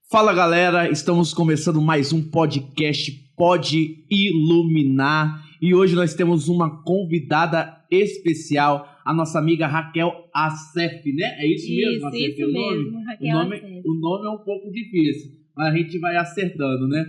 Fala galera, estamos começando mais um podcast Pode Iluminar e hoje nós temos uma convidada especial, a nossa amiga Raquel Assef, né? É isso mesmo, Assef? Isso mesmo, Raquel Assef. O nome é um pouco difícil, mas a gente vai acertando, né?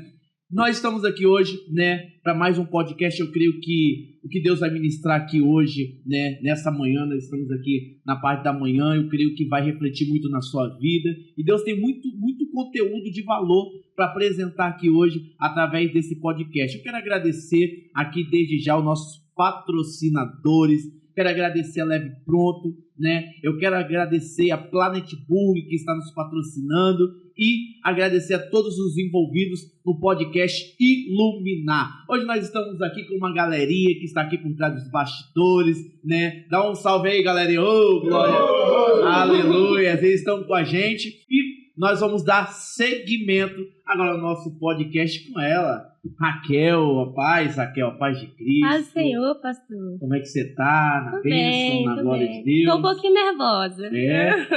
Nós estamos aqui hoje, né, para mais um podcast. Eu creio que o que Deus vai ministrar aqui hoje, né, nessa manhã, nós estamos aqui na parte da manhã, eu creio que vai refletir muito na sua vida. E Deus tem muito conteúdo de valor para apresentar aqui hoje através desse podcast. Eu quero agradecer aqui desde já os nossos patrocinadores. Quero agradecer a Leve Pronto, né? Eu quero agradecer a Planet Burg que está nos patrocinando e agradecer a todos os envolvidos no podcast Iluminar. Hoje nós estamos aqui com uma galerinha que está aqui por trás dos bastidores, né? Dá um salve aí, galerinha. Ô, glória! Aleluia! Eles estão com a gente e nós vamos dar seguimento agora ao nosso podcast com ela. Raquel, a paz de Cristo. Paz do Senhor, pastor. Como é que você tá? Na bênção, na glória de Deus? Tô um pouquinho nervosa.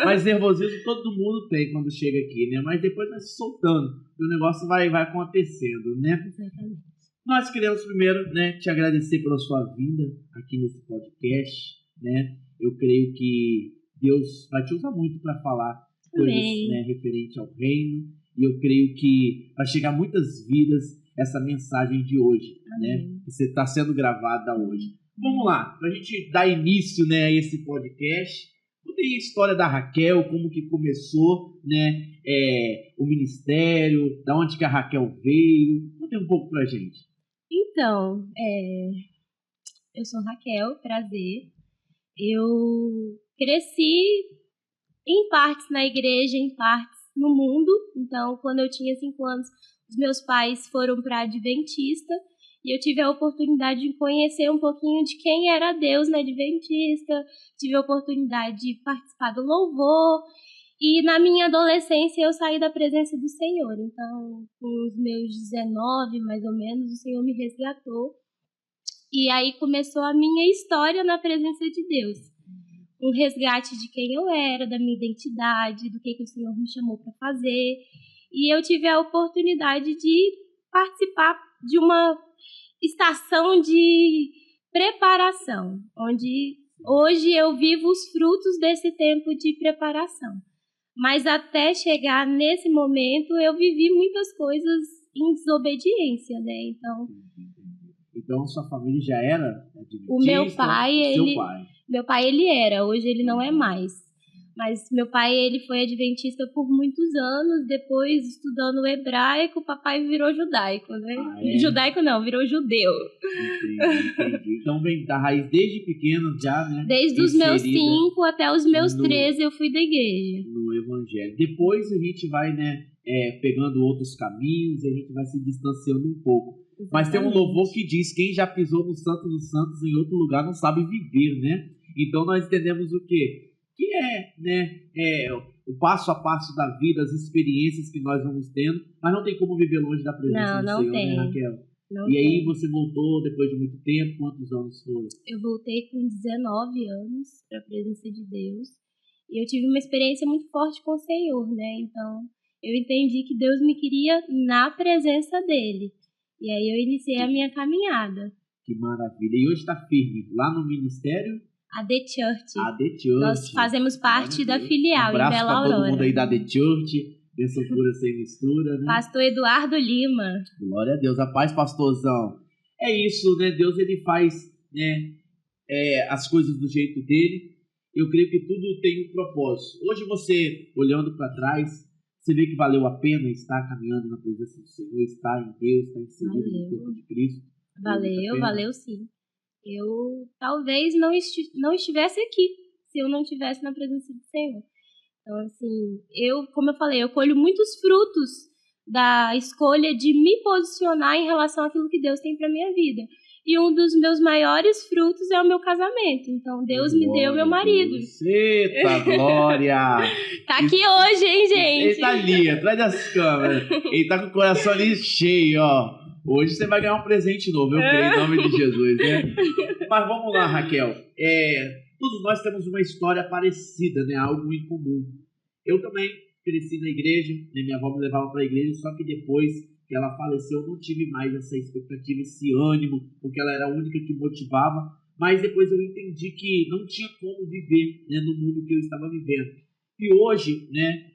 Mas nervosismo todo mundo tem quando chega aqui, né? Mas depois vai se soltando e o negócio vai acontecendo, né? Exatamente. Nós queremos primeiro, né, te agradecer pela sua vinda aqui nesse podcast, né? Eu creio que Deus vai te usar muito para falar coisas, né, referente ao reino. E eu creio que vai chegar muitas vidas essa mensagem de hoje, né? Que você está sendo gravada hoje. Vamos lá, para a gente dar início, né, a esse podcast. Contei a história da Raquel, como que começou, né, o ministério, da onde que a Raquel veio. Conta um pouco para a gente. Então, eu sou Raquel, prazer. Eu cresci em partes na igreja, em partes no mundo. Então, quando eu tinha 5 anos, os meus pais foram para a Adventista e eu tive a oportunidade de conhecer um pouquinho de quem era Deus na Adventista, tive a oportunidade de participar do louvor e na minha adolescência eu saí da presença do Senhor. Então, com os meus 19, mais ou menos, o Senhor me resgatou e aí começou a minha história na presença de Deus. Um resgate de quem eu era, da minha identidade, do que o Senhor me chamou para fazer. E eu tive a oportunidade de participar de uma estação de preparação, onde hoje eu vivo os frutos desse tempo de preparação. Mas até chegar nesse momento, eu vivi muitas coisas em desobediência, né? Então, sua família já era adventista? O meu pai, seu pai. Meu pai, ele era, hoje ele não é mais. Mas meu pai, ele foi adventista por muitos anos, depois estudando hebraico, o papai virou judaico, né? Judaico não, virou judeu. Entendi. Então vem da raiz desde pequeno já, né? Desde os meus 5 até os meus 13 eu fui da igreja. No evangelho. Depois a gente vai, né, pegando outros caminhos, a gente vai se distanciando um pouco. Exatamente. Mas tem um louvor que diz, quem já pisou no Santo dos Santos em outro lugar não sabe viver, né? Então nós entendemos o quê? Que o passo a passo da vida, as experiências que nós vamos tendo, mas não tem como viver longe da presença do Senhor, né, Raquel? E aí você voltou depois de muito tempo, quantos anos foram? Eu voltei com 19 anos para a presença de Deus e eu tive uma experiência muito forte com o Senhor, né? Então eu entendi que Deus me queria na presença dele e aí eu iniciei a minha caminhada. Que maravilha! E hoje está firme lá no ministério? AD Church. AD Church. Nós fazemos parte da filial em Bela Aurora. Um abraço para todo mundo aí da AD Church. Bênção pura sem mistura, né? Pastor Eduardo Lima. Glória a Deus. A paz, pastorzão. É isso, né? Deus, ele faz, né, as coisas do jeito dele. Eu creio que tudo tem um propósito. Hoje você, olhando para trás, você vê que valeu a pena estar caminhando na presença do Senhor, estar em Deus, estar inserido no corpo de Cristo. Valeu sim. Eu talvez não estivesse aqui se eu não estivesse na presença do Senhor. Então, assim, como eu falei, eu colho muitos frutos da escolha de me posicionar em relação àquilo que Deus tem para minha vida. E um dos meus maiores frutos é o meu casamento. Então, Deus me deu meu marido. Eita, glória! Tá aqui hoje, hein, gente? Ele tá ali, atrás das câmeras. Ele tá com o coração ali cheio, ó. Hoje você vai ganhar um presente novo, eu creio, em nome de Jesus, né? Mas vamos lá, Raquel. Todos nós temos uma história parecida, né? Algo em comum. Eu também cresci na igreja, né? Minha avó me levava para a igreja, só que depois que ela faleceu, eu não tive mais essa expectativa, esse ânimo, porque ela era a única que motivava. Mas depois eu entendi que não tinha como viver, né, no mundo que eu estava vivendo. E hoje, né,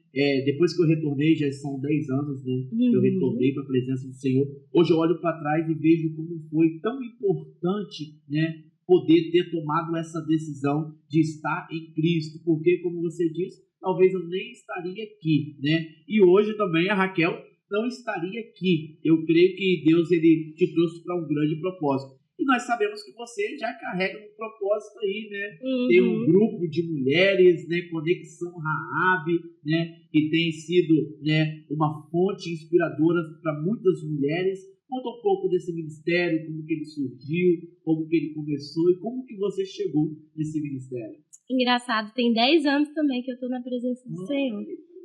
depois que eu retornei, já são 10 anos, né, que eu retornei para a presença do Senhor. Hoje eu olho para trás e vejo como foi tão importante, né, poder ter tomado essa decisão de estar em Cristo. Porque, como você disse, talvez eu nem estaria aqui, né? E hoje também a Raquel não estaria aqui. Eu creio que Deus ele te trouxe para um grande propósito. E nós sabemos que você já carrega um propósito aí, né? Tem um grupo de mulheres, né? Conexão Raab, né? Que tem sido, né, uma fonte inspiradora para muitas mulheres. Conta um pouco desse ministério, como que ele surgiu, como que ele começou e como que você chegou nesse ministério. Engraçado, tem 10 anos também que eu estou na presença do Senhor.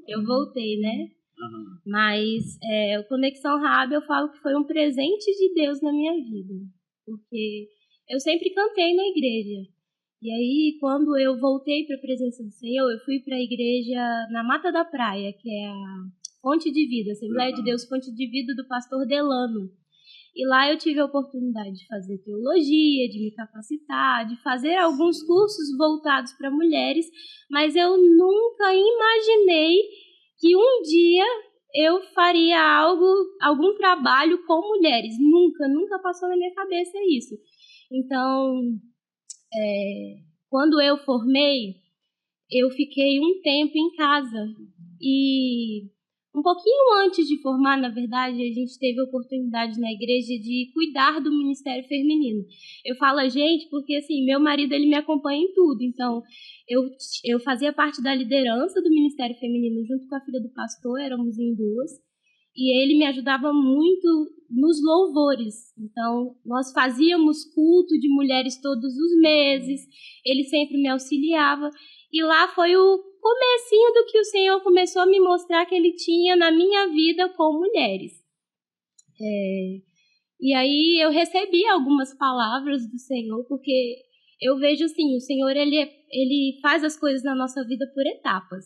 Eu voltei, né? Mas o Conexão Raab eu falo que foi um presente de Deus na minha vida. Porque eu sempre cantei na igreja. E aí, quando eu voltei para a presença do Senhor, eu fui para a igreja na Mata da Praia, que é a Fonte de Vida, Assembleia de Deus Fonte de Vida do pastor Delano. E lá eu tive a oportunidade de fazer teologia, de me capacitar, de fazer alguns cursos voltados para mulheres, mas eu nunca imaginei que um dia eu faria algum trabalho com mulheres. Nunca passou na minha cabeça isso. Então, quando eu formei, eu fiquei um tempo em casa. E um pouquinho antes de formar, na verdade, a gente teve a oportunidade na igreja de cuidar do Ministério Feminino. Eu falo a gente porque, assim, meu marido ele me acompanha em tudo. Então, eu fazia parte da liderança do Ministério Feminino junto com a filha do pastor, éramos em duas. E ele me ajudava muito nos louvores. Então, nós fazíamos culto de mulheres todos os meses. Ele sempre me auxiliava. E lá foi o comecinho do que o Senhor começou a me mostrar que Ele tinha na minha vida com mulheres. E aí eu recebi algumas palavras do Senhor, porque eu vejo assim, o Senhor ele faz as coisas na nossa vida por etapas.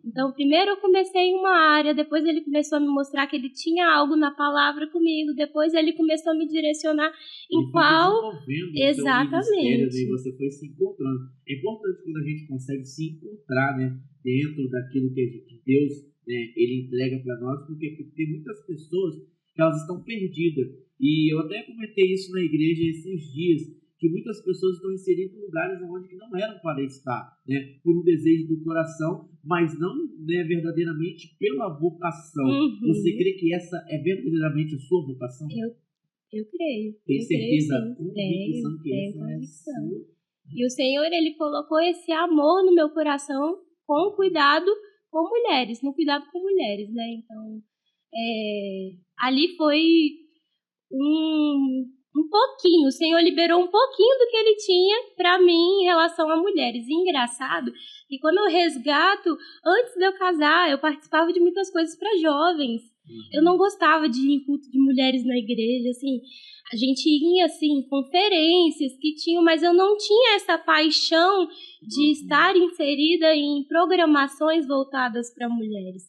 Então, primeiro eu comecei em uma área, depois ele começou a me mostrar que ele tinha algo na palavra comigo, depois ele começou a me direcionar em qual... Exatamente. Daí você foi se encontrando. É importante quando a gente consegue se encontrar, né, dentro daquilo que Deus, né, ele entrega para nós, porque tem muitas pessoas que elas estão perdidas. E eu até comentei isso na igreja esses dias, que muitas pessoas estão inseridas em lugares onde não eram para estar, né? Por um desejo do coração, mas não, né, verdadeiramente pela vocação. Você crê que essa é verdadeiramente a sua vocação? Eu creio. Tem certeza, convicção que essa é a sua? E o Senhor, Ele colocou esse amor no meu coração com cuidado com mulheres, no cuidado com mulheres, né? Então, ali foi um pouquinho, o Senhor liberou um pouquinho do que Ele tinha para mim em relação a mulheres. E engraçado que quando eu resgato, antes de eu casar, eu participava de muitas coisas para jovens. Eu não gostava de ir em culto de mulheres na igreja, assim, a gente ia, assim, em conferências que tinham, mas eu não tinha essa paixão de estar inserida em programações voltadas para mulheres.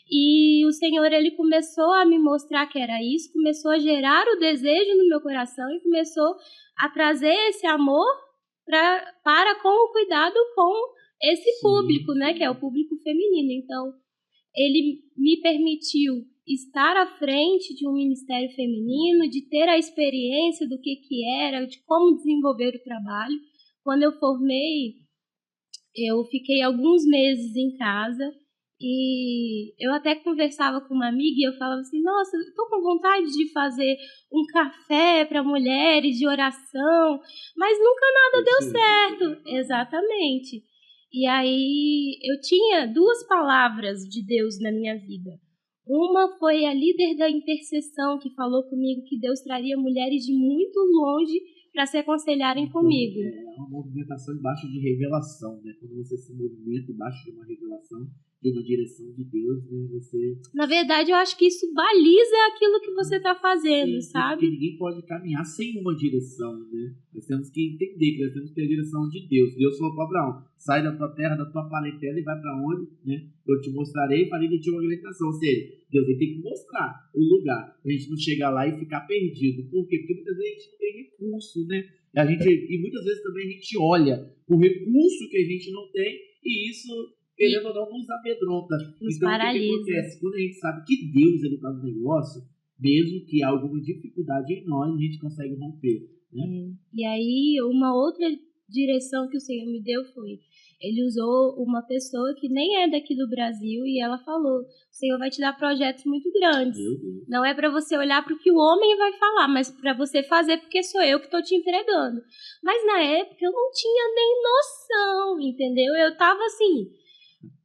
E o Senhor, Ele começou a me mostrar que era isso, começou a gerar o desejo no meu coração e começou a trazer esse amor para com o cuidado com esse público, né, que é o público feminino. Então, Ele me permitiu estar à frente de um ministério feminino, de ter a experiência do que era, de como desenvolver o trabalho. Quando eu formei, eu fiquei alguns meses em casa e eu até conversava com uma amiga e eu falava assim, nossa, eu tô com vontade de fazer um café para mulheres de oração, mas nunca nada deu certo. Exatamente. E aí eu tinha 2 palavras de Deus na minha vida. Uma foi a líder da intercessão que falou comigo que Deus traria mulheres de muito longe para se aconselharem comigo. É uma movimentação embaixo de revelação, né? Quando você se movimenta embaixo de uma revelação, de uma direção de Deus, né? Você... Na verdade, eu acho que isso baliza aquilo que você está fazendo, sabe? Porque ninguém pode caminhar sem uma direção, né? Nós temos que entender que nós temos que ter a direção de Deus. Deus falou para Abraão, sai da tua terra, da tua parentela e vai para onde, né? Eu te mostrarei e farei de ti uma grande nação. Ou seja, Deus ele tem que mostrar o lugar, para a gente não chegar lá e ficar perdido. Por quê? Porque muitas vezes a gente não tem recurso, né? E muitas vezes também a gente olha o recurso que a gente não tem e isso, querendo ou não, nos amedronta. Nos Então, paralisa. o que acontece? Quando a gente sabe que Deus está no negócio, mesmo que há alguma dificuldade em nós, a gente consegue romper. Né? E aí, uma outra direção que o Senhor me deu foi, ele usou uma pessoa que nem é daqui do Brasil e ela falou, o Senhor vai te dar projetos muito grandes. Não é para você olhar para o que o homem vai falar, mas para você fazer porque sou eu que estou te entregando. Mas na época eu não tinha nem noção, entendeu? Eu estava assim,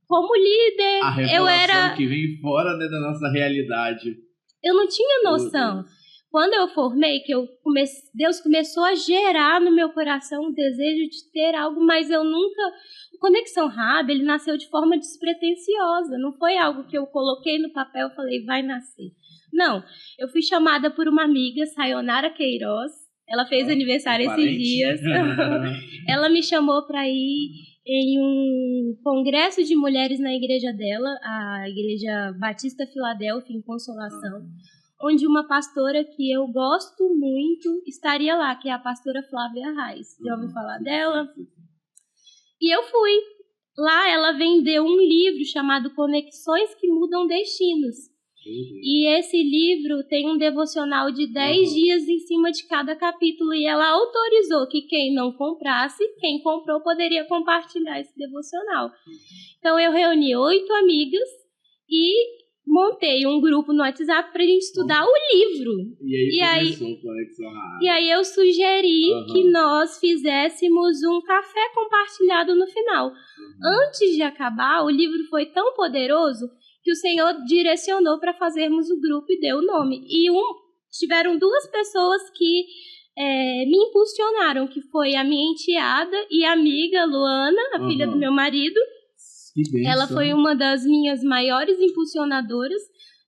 como líder, A revelação que vem fora, né, da nossa realidade. Eu não tinha noção. Quando eu formei, Deus começou a gerar no meu coração o desejo de ter algo, mas eu nunca... O Conexão Raab, ele nasceu de forma despretensiosa. Não foi algo que eu coloquei no papel e falei, vai nascer. Não, eu fui chamada por uma amiga, Sayonara Queiroz. Ela fez aniversário esses dias. Ela me chamou para ir em um congresso de mulheres na igreja dela, a Igreja Batista Filadélfia, em Consolação, onde uma pastora que eu gosto muito estaria lá, que é a pastora Flávia Reis. Já ouviu falar dela? E eu fui. Lá ela vendeu um livro chamado Conexões que Mudam Destinos. E esse livro tem um devocional de 10 dias em cima de cada capítulo. E ela autorizou que quem não comprasse, quem comprou poderia compartilhar esse devocional. Então eu reuni 8 amigas e montei um grupo no WhatsApp pra gente estudar o livro. E aí começou o Conexão Raab. E aí eu sugeri que nós fizéssemos um café compartilhado no final. Antes de acabar, o livro foi tão poderoso que o Senhor direcionou para fazermos o grupo e deu o nome. E tiveram 2 pessoas que me impulsionaram, que foi a minha enteada e amiga Luana, a filha do meu marido. Ela foi uma das minhas maiores impulsionadoras.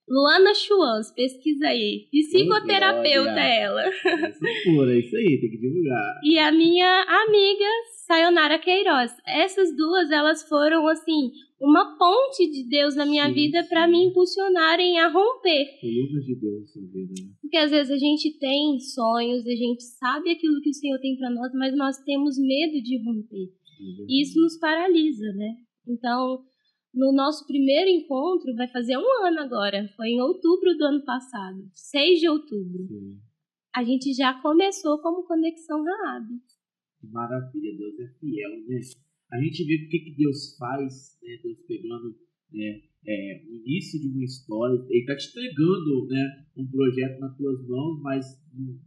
Luana Schwanz, pesquisa aí. Psicoterapeuta ela. É isso aí, tem que divulgar. E a minha amiga Sayonara Queiroz. Essas 2, elas foram, assim, uma ponte de Deus na minha vida para me impulsionarem a romper. Colunas de Deus na sua vida, né? Porque às vezes a gente tem sonhos, a gente sabe aquilo que o Senhor tem para nós, mas nós temos medo de romper. E isso nos paralisa, né? Então, no nosso primeiro encontro, vai fazer 1 ano agora, foi em outubro do ano passado, 6 de outubro. Sim. A gente já começou como Conexão Raab. Maravilha, Deus é fiel, né? A gente vê o que Deus faz, né? Deus pegando o início de uma história, Ele está te entregando, né, um projeto nas tuas mãos, mas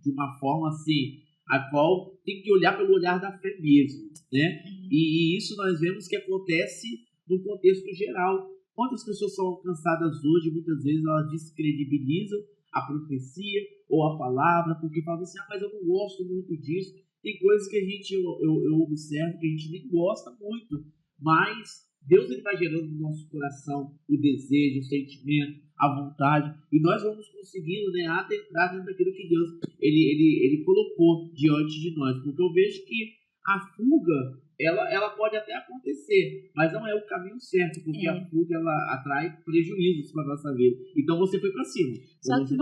de uma forma assim, a qual tem que olhar pelo olhar da fé mesmo, né? E isso nós vemos que acontece no contexto geral. Quantas pessoas são alcançadas hoje, muitas vezes elas descredibilizam a profecia ou a palavra, porque falam assim, mas eu não gosto muito disso. Tem coisas que eu observo que a gente nem gosta muito, mas Deus ele vai gerando no nosso coração o desejo, o sentimento, a vontade, e nós vamos conseguindo, né, adentrar dentro daquilo que Deus ele colocou diante de nós, porque eu vejo que a fuga ela pode até acontecer, mas não é o caminho certo, porque a fuga ela atrai prejuízos para a nossa vida. Então você foi para cima, só que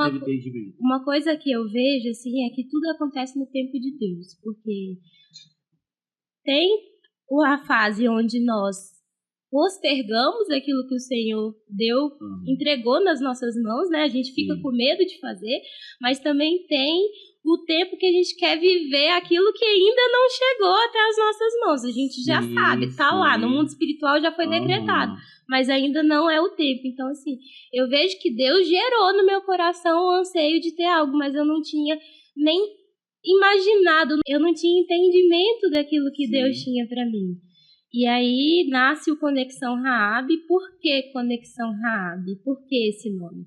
uma coisa que eu vejo assim, é que tudo acontece no tempo de Deus, porque tem a fase onde nós postergamos aquilo que o Senhor deu, entregou nas nossas mãos, né? A gente fica com medo de fazer, mas também tem o tempo que a gente quer viver aquilo que ainda não chegou até as nossas mãos. A gente já sabe, tá lá, no mundo espiritual já foi decretado, mas ainda não é o tempo. Então, assim, eu vejo que Deus gerou no meu coração o anseio de ter algo, mas eu não tinha nem imaginado, eu não tinha entendimento daquilo que Deus tinha para mim. E aí nasce o Conexão Raab. Por que Conexão Raab? Por que esse nome?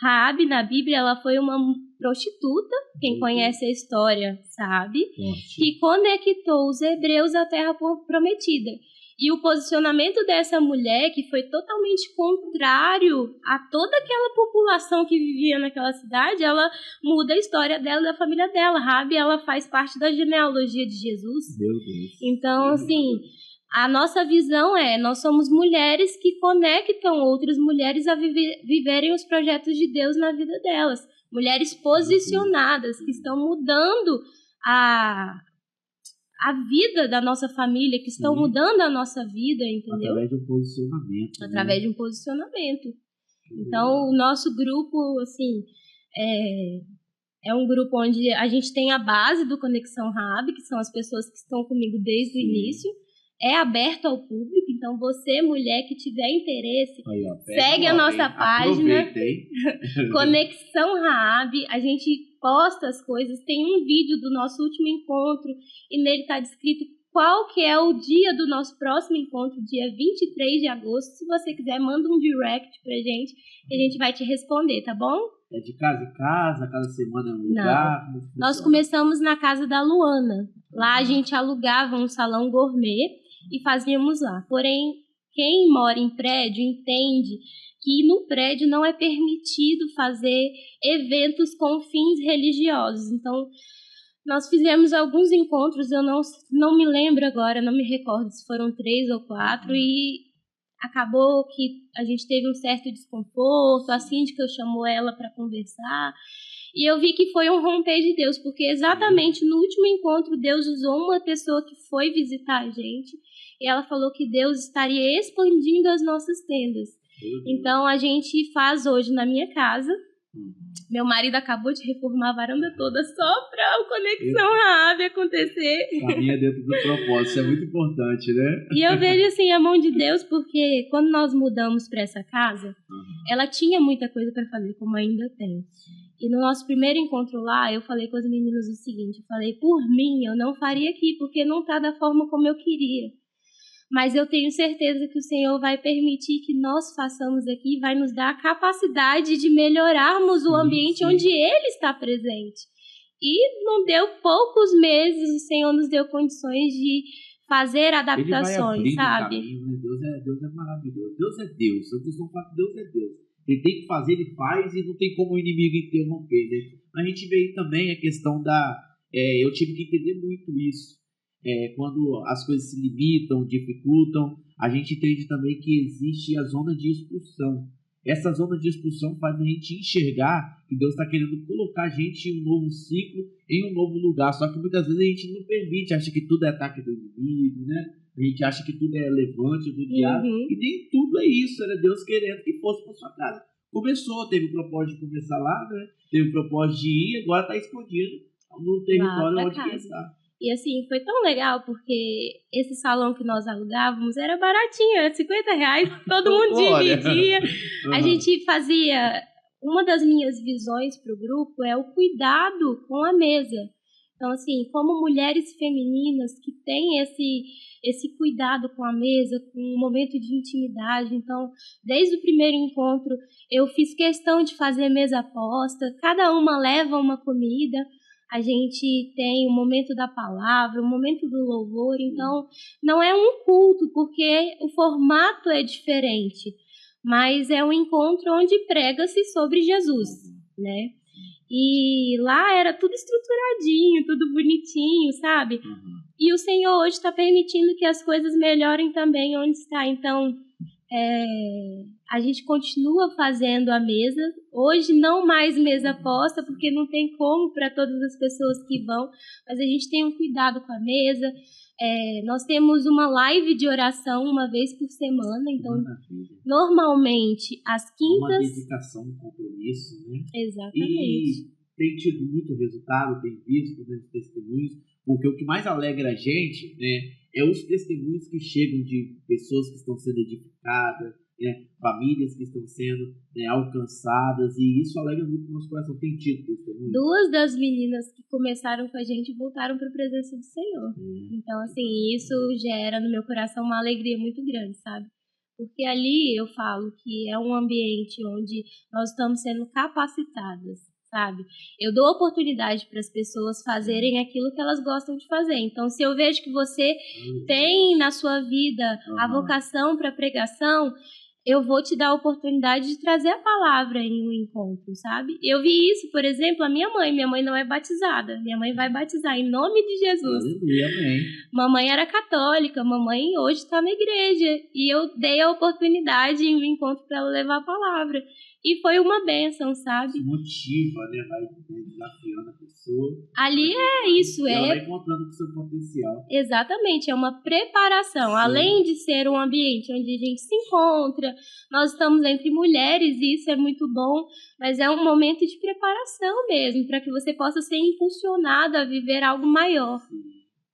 Raab, na Bíblia, ela foi uma prostituta, quem conhece a história sabe, que conectou os hebreus à terra prometida. E o posicionamento dessa mulher, que foi totalmente contrário a toda aquela população que vivia naquela cidade, ela muda a história dela e da família dela. Rabi, ela faz parte da genealogia de Jesus. Meu Deus. Então, assim, a nossa visão nós somos mulheres que conectam outras mulheres a viverem os projetos de Deus na vida delas. Mulheres posicionadas, que estão mudando a vida da nossa família, que estão mudando a nossa vida, entendeu? Através de um posicionamento. Através de um posicionamento. Então, o nosso grupo, assim, é um grupo onde a gente tem a base do Conexão Rabi, que são as pessoas que estão comigo desde o início. É aberto ao público, então você, mulher que tiver interesse, segue a nossa página Conexão Rabi. A gente posta as coisas, tem um vídeo do nosso último encontro e nele está descrito qual que é o dia do nosso próximo encontro, dia 23 de agosto. Se você quiser, manda um direct pra gente e a gente vai te responder, tá bom? É de casa em casa, cada semana é um lugar? Nós começamos na casa da Luana. Lá a gente alugava um salão gourmet e fazíamos lá. Porém, quem mora em prédio entende que no prédio não é permitido fazer eventos com fins religiosos. Então, nós fizemos alguns encontros, eu não me lembro agora, não me recordo se foram 3 ou 4, e acabou que a gente teve um certo desconforto, a síndica chamou ela para conversar, e eu vi que foi um romper de Deus, porque exatamente no último encontro Deus usou uma pessoa que foi visitar a gente, e ela falou que Deus estaria expandindo as nossas tendas. Então a gente faz hoje na minha casa. Meu marido acabou de reformar a varanda toda só para o Conexão Rabi acontecer. Caminha dentro do propósito, isso é muito importante, né? E eu vejo assim a mão de Deus, porque quando nós mudamos para essa casa, ela tinha muita coisa para fazer, como ainda tem. E no nosso primeiro encontro lá, eu falei com as meninas o seguinte, eu falei, por mim, eu não faria aqui, porque não está da forma como eu queria. Mas eu tenho certeza que o Senhor vai permitir que nós façamos aqui, vai nos dar a capacidade de melhorarmos o ambiente onde Ele está presente. E não deu poucos meses, o Senhor nos deu condições de fazer adaptações, sabe? Caminho, né? Deus é maravilhoso. Deus é Deus. Eu costumo falar que Deus é Deus. Ele tem que fazer, ele faz e não tem como o inimigo interromper, né? A gente vê aí também a questão eu tive que entender muito isso. Quando as coisas se limitam, dificultam, a gente entende também que existe a zona de expulsão. Essa zona de expulsão faz a gente enxergar que Deus está querendo colocar a gente em um novo ciclo, em um novo lugar. Só que muitas vezes a gente não permite, acha que tudo é ataque do inimigo, né? A gente acha que tudo é levante do diabo. E nem tudo é isso, era Deus querendo que fosse para sua casa. Começou, teve o propósito de começar lá, né? Teve o propósito de ir, agora está escondido no território onde quer estar. E assim, foi tão legal, porque esse salão que nós alugávamos era baratinho, era R$50, todo mundo dividia. A gente fazia... Uma das minhas visões para o grupo é o cuidado com a mesa. Então, assim, como mulheres femininas que têm esse cuidado com a mesa, com um momento de intimidade. Então, desde o primeiro encontro, eu fiz questão de fazer mesa posta, cada uma leva uma comida. A gente tem o momento da palavra, o momento do louvor, então não é um culto, porque o formato é diferente, mas é um encontro onde prega-se sobre Jesus, né? E lá era tudo estruturadinho, tudo bonitinho, sabe? E o Senhor hoje está permitindo que as coisas melhorem também onde está, então... a gente continua fazendo a mesa, hoje não mais mesa posta, porque não tem como para todas as pessoas que vão, mas a gente tem um cuidado com a mesa. Nós temos uma live de oração uma vez por semana, então normalmente às quintas... Uma dedicação, um compromisso, né? Exatamente. E tem tido muito resultado, tem visto, né, os testemunhos, porque o que mais alegra a gente, né, é os testemunhos que chegam de pessoas que estão sendo edificadas, né, famílias que estão sendo, né, alcançadas, e isso alegra muito o nosso coração. Tem tido testemunho. 2 das meninas que começaram com a gente voltaram para a presença do Senhor. Então, assim, isso gera no meu coração uma alegria muito grande, sabe? Porque ali eu falo que é um ambiente onde nós estamos sendo capacitadas, sabe? Eu dou oportunidade para as pessoas fazerem aquilo que elas gostam de fazer. Então, se eu vejo que você tem na sua vida a vocação para pregação, eu vou te dar a oportunidade de trazer a palavra em um encontro, sabe? Eu vi isso, por exemplo, a minha mãe não é batizada, minha mãe vai batizar em nome de Jesus. Aleluia, amém. Mamãe era católica, mamãe hoje está na igreja, e eu dei a oportunidade em um encontro para ela levar a palavra, e foi uma bênção, sabe? Isso motiva, né? Vai desafiando a pessoa. Ali é isso, ela vai encontrando o seu potencial. Exatamente, é uma preparação. Sim. Além de ser um ambiente onde a gente se encontra, nós estamos entre mulheres e isso é muito bom, mas é um momento de preparação mesmo, para que você possa ser impulsionada a viver algo maior. Sim.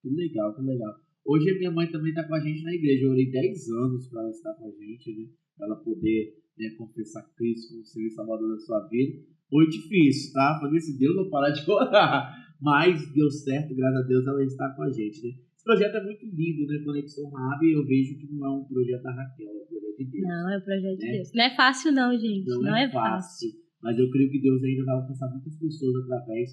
Que legal, que legal. Hoje a minha mãe também está com a gente na igreja. Eu orei 10 anos para ela estar com a gente, né? Para ela poder, né, confessar Cristo como Senhor e Salvador da sua vida. Foi difícil, tá? Falei assim, Deus não parar de orar. Mas deu certo, graças a Deus ela está com a gente, né? Esse projeto é muito lindo, né? Conexão Raab, eu vejo que não é um projeto da Raquel, é um projeto de Deus. Não, é um projeto de Deus. Não é fácil não, gente. Não é fácil. Mas eu creio que Deus ainda vai alcançar muitas pessoas através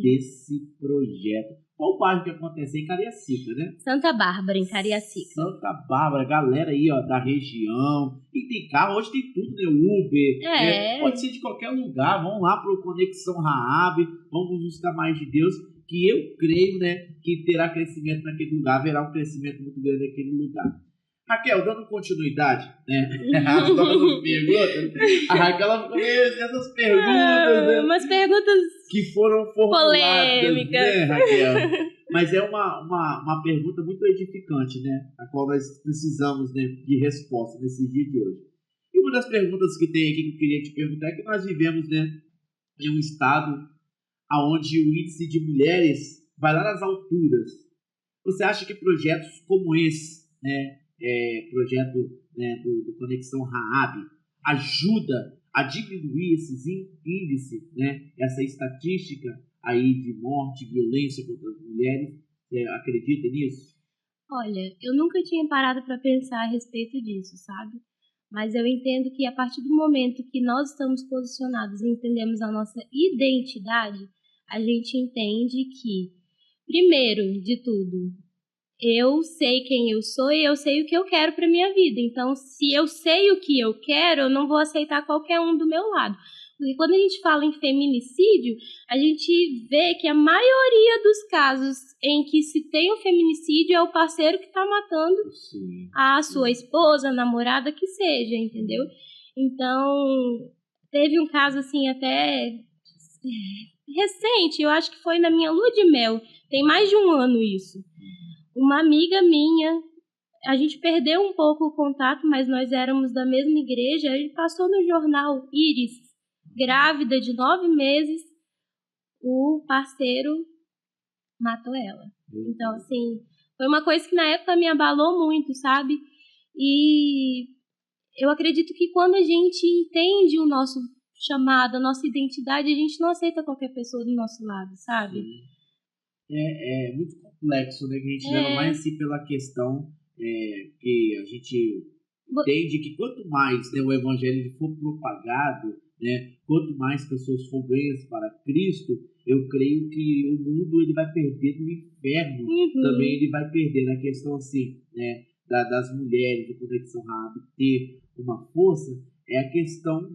desse projeto. Qual o bairro que acontece em Cariacica, né? Santa Bárbara, em Cariacica. Santa Bárbara, galera aí, ó, da região. E tem carro, hoje tem tudo, né? Uber. Pode ser de qualquer lugar. Vamos lá pro Conexão Raab. Vamos buscar mais de Deus. Que eu creio, né? Que terá crescimento naquele lugar. Haverá um crescimento muito grande naquele lugar. Raquel, dando continuidade, né? As novas perguntas. A Raquel ficou essas perguntas, né? Umas perguntas que foram formuladas, polêmicas, né, Raquel? Mas é uma pergunta muito edificante, né? A qual nós precisamos, né, de resposta nesse dia de hoje. E uma das perguntas que tem aqui que eu queria te perguntar é que nós vivemos, né, em um estado onde o índice de mulheres vai lá nas alturas. Você acha que projetos como esse, né, projeto, né, do Conexão Raab, ajuda a diminuir esses índices, né, essa estatística aí de morte, violência contra as mulheres? Você acredita nisso? Olha, eu nunca tinha parado para pensar a respeito disso, sabe? Mas eu entendo que a partir do momento que nós estamos posicionados e entendemos a nossa identidade, a gente entende que, primeiro de tudo, eu sei quem eu sou e eu sei o que eu quero para minha vida. Então, se eu sei o que eu quero, eu não vou aceitar qualquer um do meu lado. Porque quando a gente fala em feminicídio, a gente vê que a maioria dos casos em que se tem um feminicídio é o parceiro que está matando a sua esposa, a namorada, que seja, entendeu? Então, teve um caso assim até recente, eu acho que foi na minha lua de mel, tem mais de um ano isso. Uma amiga minha, a gente perdeu um pouco o contato, mas nós éramos da mesma igreja, ele passou no jornal Iris, grávida de 9 meses, o parceiro matou ela. Então, assim, foi uma coisa que na época me abalou muito, sabe? E eu acredito que quando a gente entende o nosso chamado, a nossa identidade, a gente não aceita qualquer pessoa do nosso lado, sabe? É muito complexo, né? Que a gente leva mais assim pela questão que a gente entende que quanto mais, né, o evangelho for propagado, né, quanto mais pessoas for ganhas para Cristo, eu creio que o mundo ele vai perder no inferno, também ele vai perder na questão assim, né, das mulheres, do Conexão Raab ter uma força, é a questão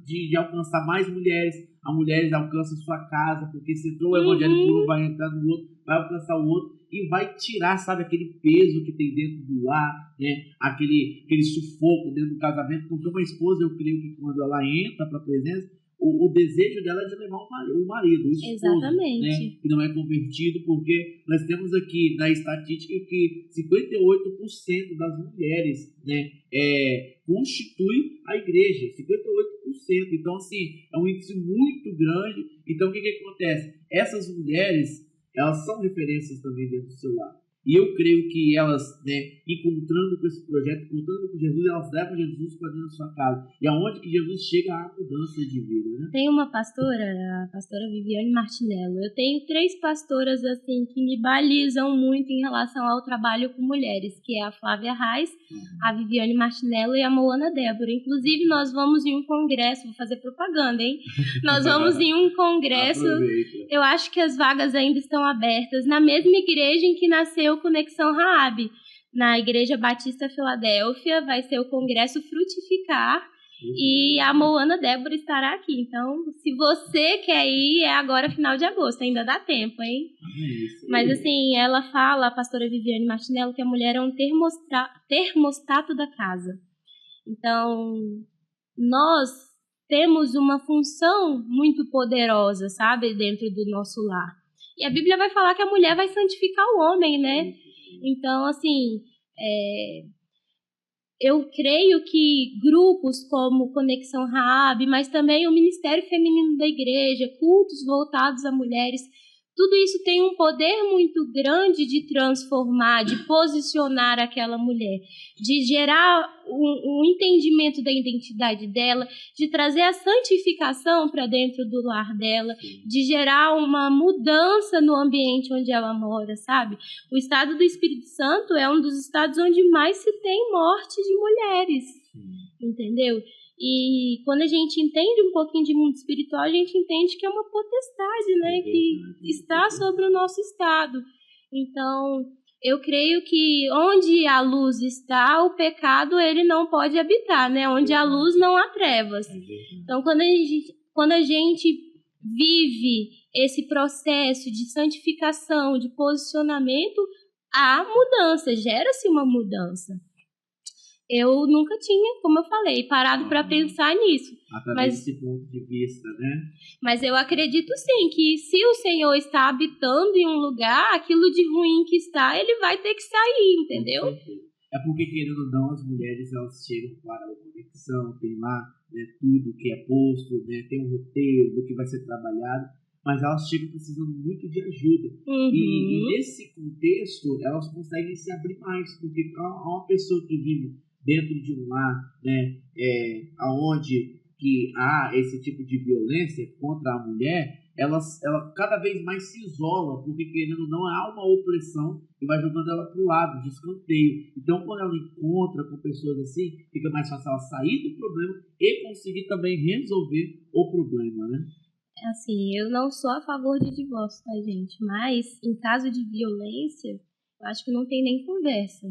de alcançar mais mulheres. As mulheres alcançam sua casa, porque se entrou o evangelho por um, vai entrar no outro, vai alcançar o outro e vai tirar, sabe, aquele peso que tem dentro do lar, né? Aquele sufoco dentro do casamento, porque uma esposa, eu creio que quando ela entra para a presença, o desejo dela é de levar o marido, o esposo, exatamente, né, que não é convertido, porque nós temos aqui na estatística que 58% das mulheres, né, constitui a igreja, 58%. Então, assim, é um índice muito grande. Então, o que acontece? Essas mulheres, elas são referências também dentro do seu lar. E eu creio que elas, né, encontrando com esse projeto, encontrando com Jesus, elas levam Jesus para dentro da sua casa. E aonde que Jesus chega à mudança de vida, né? Tem uma pastora, a pastora Viviane Martinello. Eu tenho 3 pastoras assim que me balizam muito em relação ao trabalho com mulheres, que é a Flávia Reis, a Viviane Martinello e a Moana Débora. Inclusive, nós vamos em um congresso, vou fazer propaganda, hein? Nós vamos em um congresso, Aproveita. eu acho que as vagas ainda estão abertas, na mesma igreja em que nasceu Conexão Raab, na Igreja Batista Filadélfia, vai ser o Congresso Frutificar, e a Moana Débora estará aqui. Então, se você quer ir, é agora final de agosto, ainda dá tempo, hein? Mas assim, ela fala, a pastora Viviane Martinello, que a mulher é um termostato da casa. Então, nós temos uma função muito poderosa, sabe, dentro do nosso lar. E a Bíblia vai falar que a mulher vai santificar o homem, né? Então, assim, eu creio que grupos como Conexão Raab, mas também o Ministério Feminino da Igreja, cultos voltados a mulheres, tudo isso tem um poder muito grande de transformar, de posicionar aquela mulher, de gerar um entendimento da identidade dela, de trazer a santificação para dentro do lar dela, de gerar uma mudança no ambiente onde ela mora, sabe? O estado do Espírito Santo é um dos estados onde mais se tem morte de mulheres, entendeu? E quando a gente entende um pouquinho de mundo espiritual, a gente entende que é uma potestade, né, que está sobre o nosso estado. Então, eu creio que onde a luz está, o pecado ele não pode habitar, né? Onde a luz não há trevas. Então, quando a gente vive esse processo de santificação, de posicionamento, há mudança, gera-se uma mudança. Eu nunca tinha, como eu falei, parado para pensar nisso. Através desse ponto de vista, né? Mas eu acredito sim que se o Senhor está habitando em um lugar, aquilo de ruim que está, ele vai ter que sair, entendeu? É porque, querendo ou não, as mulheres elas chegam para a conexão, tem lá, né, tudo que é posto, né, tem um roteiro do que vai ser trabalhado, mas elas chegam precisando muito de ajuda. E nesse contexto, elas conseguem se abrir mais, porque uma pessoa que vive dentro de um lar, né, aonde que há esse tipo de violência contra a mulher, ela cada vez mais se isola, porque querendo ou não, há uma opressão e vai jogando ela para o lado, de escanteio. Então, quando ela encontra com pessoas assim, fica mais fácil ela sair do problema e conseguir também resolver o problema, né? Assim, eu não sou a favor de divórcio, tá, gente? Mas, em caso de violência, eu acho que não tem nem conversa.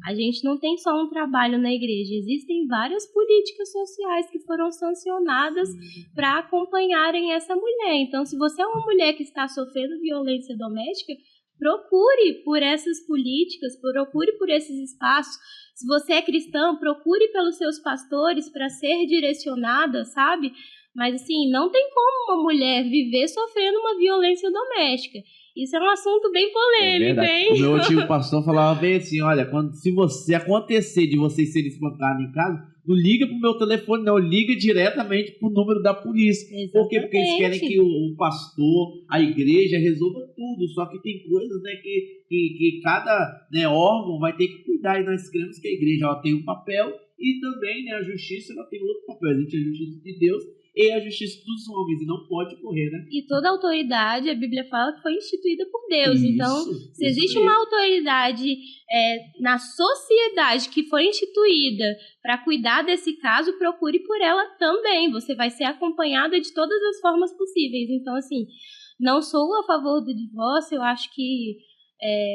A gente não tem só um trabalho na igreja, existem várias políticas sociais que foram sancionadas para acompanharem essa mulher. Então, se você é uma mulher que está sofrendo violência doméstica, procure por essas políticas, procure por esses espaços. Se você é cristã, procure pelos seus pastores para ser direcionada, sabe? Mas, assim, não tem como uma mulher viver sofrendo uma violência doméstica. Isso é um assunto bem polêmico, hein? O meu antigo pastor falava bem assim, olha, se você acontecer de vocês serem espancados em casa, não liga pro meu telefone, não, liga diretamente pro número da polícia. Exatamente. Por quê? Porque eles querem que o pastor, a igreja, resolva tudo, só que tem coisas, né, que cada, né, órgão vai ter que cuidar, e nós queremos que a igreja ela tem um papel, e também, né, a justiça ela tem outro papel. Existe a justiça de Deus e a justiça dos homens, e não pode correr, né? E toda autoridade, a Bíblia fala que foi instituída por Deus. Isso, então, se existe uma autoridade na sociedade que foi instituída para cuidar desse caso, procure por ela também. Você vai ser acompanhada de todas as formas possíveis. Então, assim, não sou a favor do divórcio. Eu acho que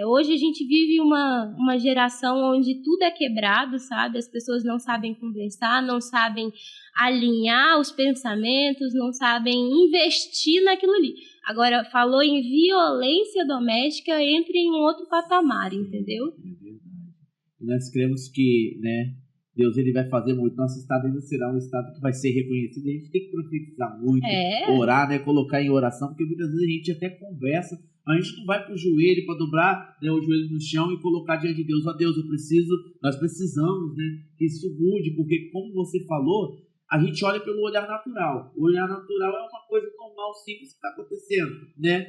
hoje a gente vive uma geração onde tudo é quebrado, sabe? As pessoas não sabem conversar, não sabem alinhar os pensamentos, não sabem investir naquilo ali. Agora, falou em violência doméstica, entre em um outro patamar, entendeu? É verdade. E nós cremos que, né, Deus ele vai fazer muito. Nosso estado ainda será um estado que vai ser reconhecido. A gente tem que profetizar muito, orar, né, colocar em oração, porque muitas vezes a gente até conversa, mas a gente não vai para o joelho, para dobrar, né, o joelho no chão e colocar diante de Deus. Ó Deus, nós precisamos, né, que isso mude, porque como você falou, a gente olha pelo olhar natural. O olhar natural é uma coisa normal, simples que está acontecendo, né?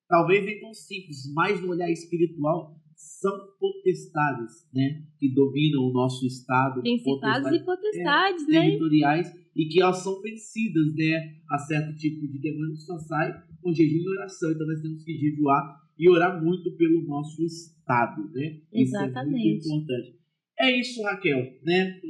Talvez nem tão simples, mas no olhar espiritual, são potestades, né, que dominam o nosso estado. Principados e potestades, né? Territoriais, e que elas são vencidas, né, a certo tipo de demônio, só sai com jejum e oração. Então nós temos que jejuar e orar muito pelo nosso estado, né? Exatamente. Isso é muito importante. É isso, Raquel, né?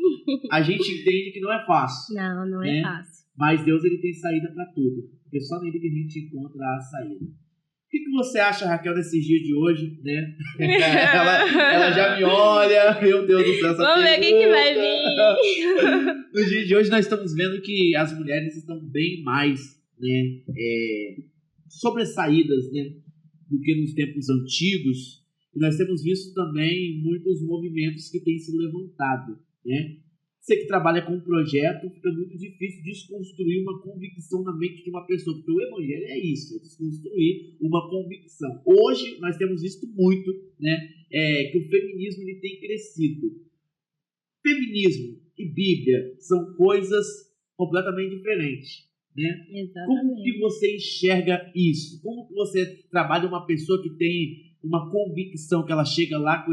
A gente entende que não é fácil. Não né? é fácil. Mas Deus, ele tem saída para tudo. Porque é só nele que a gente encontra a saída. O que você acha, Raquel, desses dias de hoje, né? ela já me olha, meu Deus do céu, essa Vamos ver o que vai vir. Nos dias de hoje nós estamos vendo que as mulheres estão bem mais, né, sobressaídas, né, do que nos tempos antigos. E nós temos visto também muitos movimentos que têm se levantado, né? Você que trabalha com um projeto, fica muito difícil desconstruir uma convicção na mente de uma pessoa, porque o evangelho é isso, é desconstruir uma convicção. Hoje nós temos visto muito, né, que o feminismo ele tem crescido. Feminismo e Bíblia são coisas completamente diferentes, né? Exatamente. Como que você enxerga isso? Como que você trabalha uma pessoa que tem uma convicção, que ela chega lá com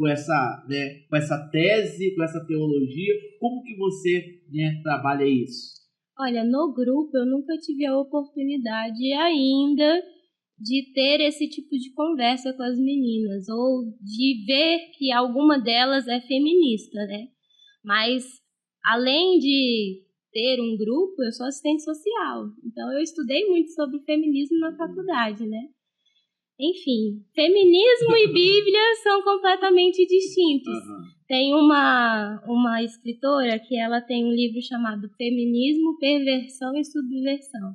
essa tese, com essa teologia? Como que você, né, trabalha isso? Olha, no grupo eu nunca tive a oportunidade ainda de ter esse tipo de conversa com as meninas, ou de ver que alguma delas é feminista, né? Mas, além de ter um grupo, eu sou assistente social. Então, eu estudei muito sobre feminismo na faculdade, né? Enfim, feminismo e Bíblia são completamente distintos. Tem uma escritora que ela tem um livro chamado Feminismo, Perversão e Subversão.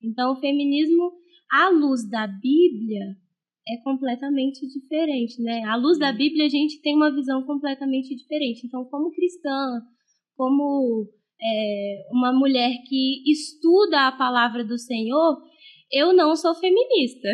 Então, o feminismo à luz da Bíblia é completamente diferente, né? À luz da Bíblia, a gente tem uma visão completamente diferente. Então, como cristã, como uma mulher que estuda a palavra do Senhor, eu não sou feminista.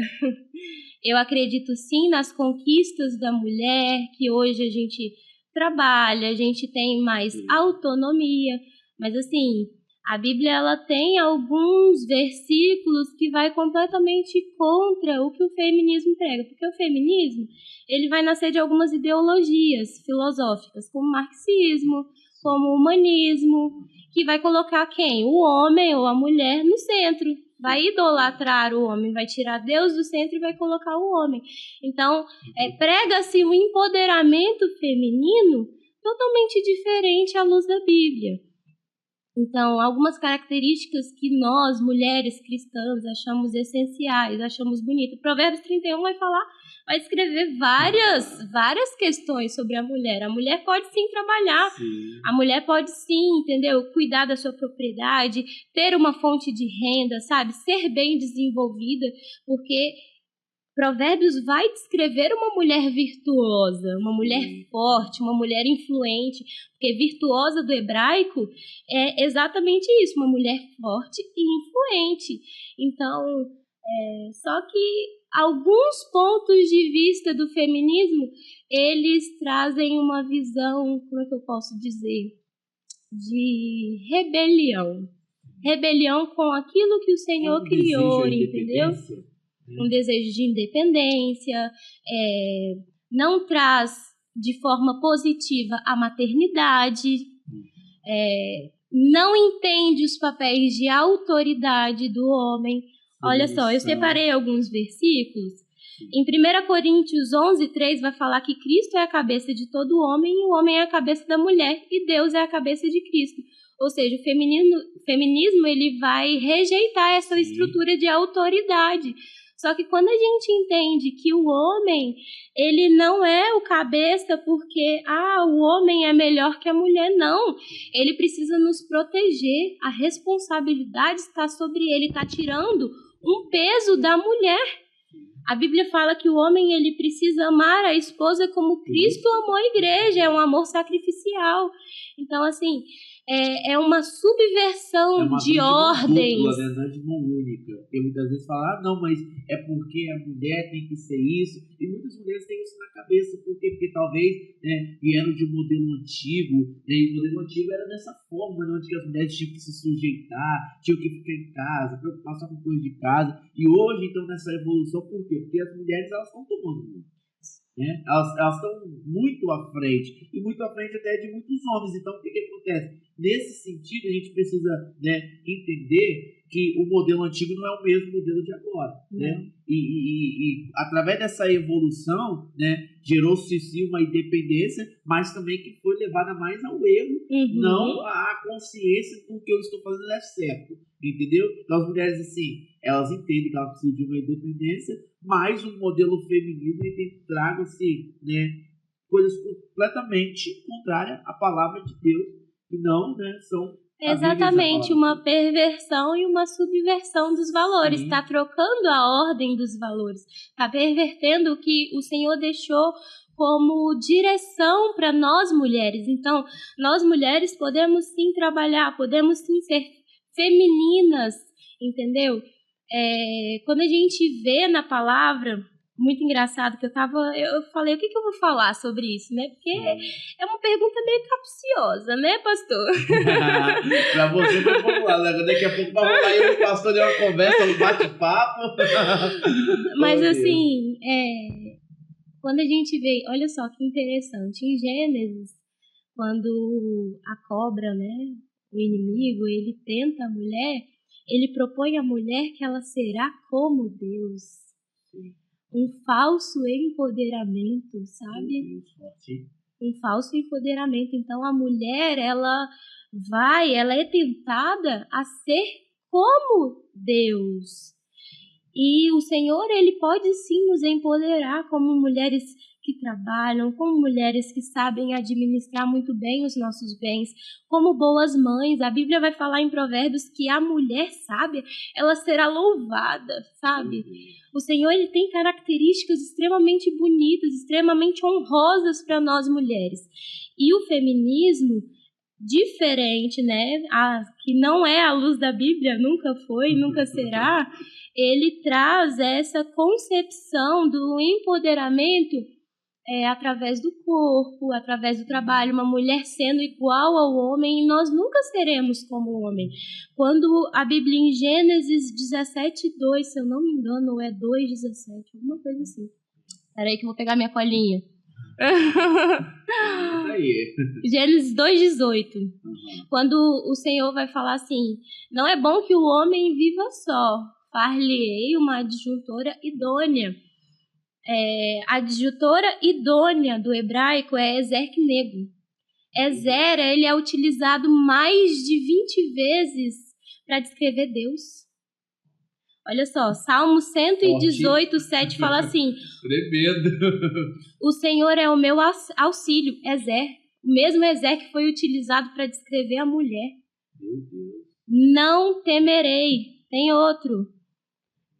Eu acredito sim nas conquistas da mulher, que hoje a gente trabalha, a gente tem mais autonomia, mas assim, a Bíblia ela tem alguns versículos que vai completamente contra o que o feminismo prega, porque o feminismo ele vai nascer de algumas ideologias filosóficas, como o marxismo, como o humanismo, que vai colocar quem? O homem ou a mulher no centro. Vai idolatrar o homem, vai tirar Deus do centro e vai colocar o homem. Então, prega-se um empoderamento feminino totalmente diferente à luz da Bíblia. Então, algumas características que nós, mulheres cristãs, achamos essenciais, achamos bonitas. Provérbios 31 vai escrever várias questões sobre a mulher. A mulher pode sim trabalhar, a mulher pode sim, entendeu? Cuidar da sua propriedade, ter uma fonte de renda, sabe? Ser bem desenvolvida, porque Provérbios vai descrever uma mulher virtuosa, uma mulher forte, uma mulher influente, porque virtuosa do hebraico é exatamente isso, uma mulher forte e influente. Então, só que alguns pontos de vista do feminismo, eles trazem uma visão, como é que eu posso dizer, de rebelião. Rebelião com aquilo que o Senhor criou, entendeu? Um desejo de independência, não traz de forma positiva a maternidade, não entende os papéis de autoridade do homem. Olha só, eu separei alguns versículos. Em 1 Coríntios 11:3 vai falar que Cristo é a cabeça de todo homem e o homem é a cabeça da mulher e Deus é a cabeça de Cristo. Ou seja, o feminismo ele vai rejeitar essa estrutura de autoridade. Só que quando a gente entende que o homem, ele não é o cabeça porque, o homem é melhor que a mulher, não. Ele precisa nos proteger, a responsabilidade está sobre ele, está tirando um peso da mulher. A Bíblia fala que o homem, ele precisa amar a esposa como Cristo amou a igreja, é um amor sacrificial. Então, assim, é uma subversão de ordens. Dupla, né? Não é de mão única. Porque muitas vezes falam, não, mas é porque a mulher tem que ser isso. E muitas mulheres têm isso na cabeça. Por quê? Porque talvez vieram de um modelo antigo. Né? E o modelo antigo era dessa forma, né? Onde as mulheres tinham que se sujeitar, tinham que ficar em casa, preocupar só com coisas de casa. E hoje, então, nessa evolução, por quê? Porque as mulheres elas estão tomando muito. né? Elas estão muito à frente, e muito à frente até de muitos homens. Então, o que acontece? Nesse sentido, a gente precisa, né, entender que o modelo antigo não é o mesmo modelo de agora, né? E através dessa evolução, né, gerou-se sim uma independência, mas também que foi levada mais ao erro, não à consciência do que eu estou fazendo é certo, entendeu? Então as mulheres, assim, elas entendem que elas precisam de uma independência, mas o modelo feminino tem trago, assim, né, coisas completamente contrárias à palavra de Deus, que não, né, são exatamente, uma perversão e uma subversão dos valores. Está trocando a ordem dos valores. Está pervertendo o que o Senhor deixou como direção para nós mulheres. Então, nós mulheres podemos sim trabalhar, podemos sim ser femininas, entendeu? Quando a gente vê na palavra... Muito engraçado que eu falei, o que eu vou falar sobre isso, né? Porque é uma pergunta meio capciosa, né, pastor? Pra você foi popular, né? Daqui a pouco vai rolar e o pastor deu uma conversa, um bate-papo. Mas assim, quando a gente vê, olha só que interessante, em Gênesis, quando a cobra, né, o inimigo, ele tenta a mulher, ele propõe à mulher que ela será como Deus. Um falso empoderamento, sabe? Um falso empoderamento. Então, a mulher, ela é tentada a ser como Deus. E o Senhor, ele pode sim nos empoderar como mulheres que trabalham, como mulheres que sabem administrar muito bem os nossos bens, como boas mães. A Bíblia vai falar em Provérbios que a mulher sábia, ela será louvada, sabe? O Senhor, ele tem características extremamente bonitas, extremamente honrosas para nós mulheres. E o feminismo, diferente, né? Que não é a luz da Bíblia, nunca foi, nunca será, ele traz essa concepção do empoderamento através do corpo, através do trabalho, uma mulher sendo igual ao homem, e nós nunca seremos como o homem. Quando a Bíblia em Gênesis 17:2, se eu não me engano, ou é 2:17, alguma coisa assim. Peraí que eu vou pegar minha colinha. Gênesis 2:18. Quando o Senhor vai falar assim, não é bom que o homem viva só, far-lhe-ei uma adjuntora idônea. A adjuntora idônea do hebraico é Ezer Knego. Ezer, ele é utilizado mais de 20 vezes para descrever Deus. Olha só, Salmo 118:7 fala assim: tremendo. O Senhor é o meu auxílio, Ezer. O mesmo Ezer que foi utilizado para descrever a mulher. Meu Deus. Não temerei. Tem outro.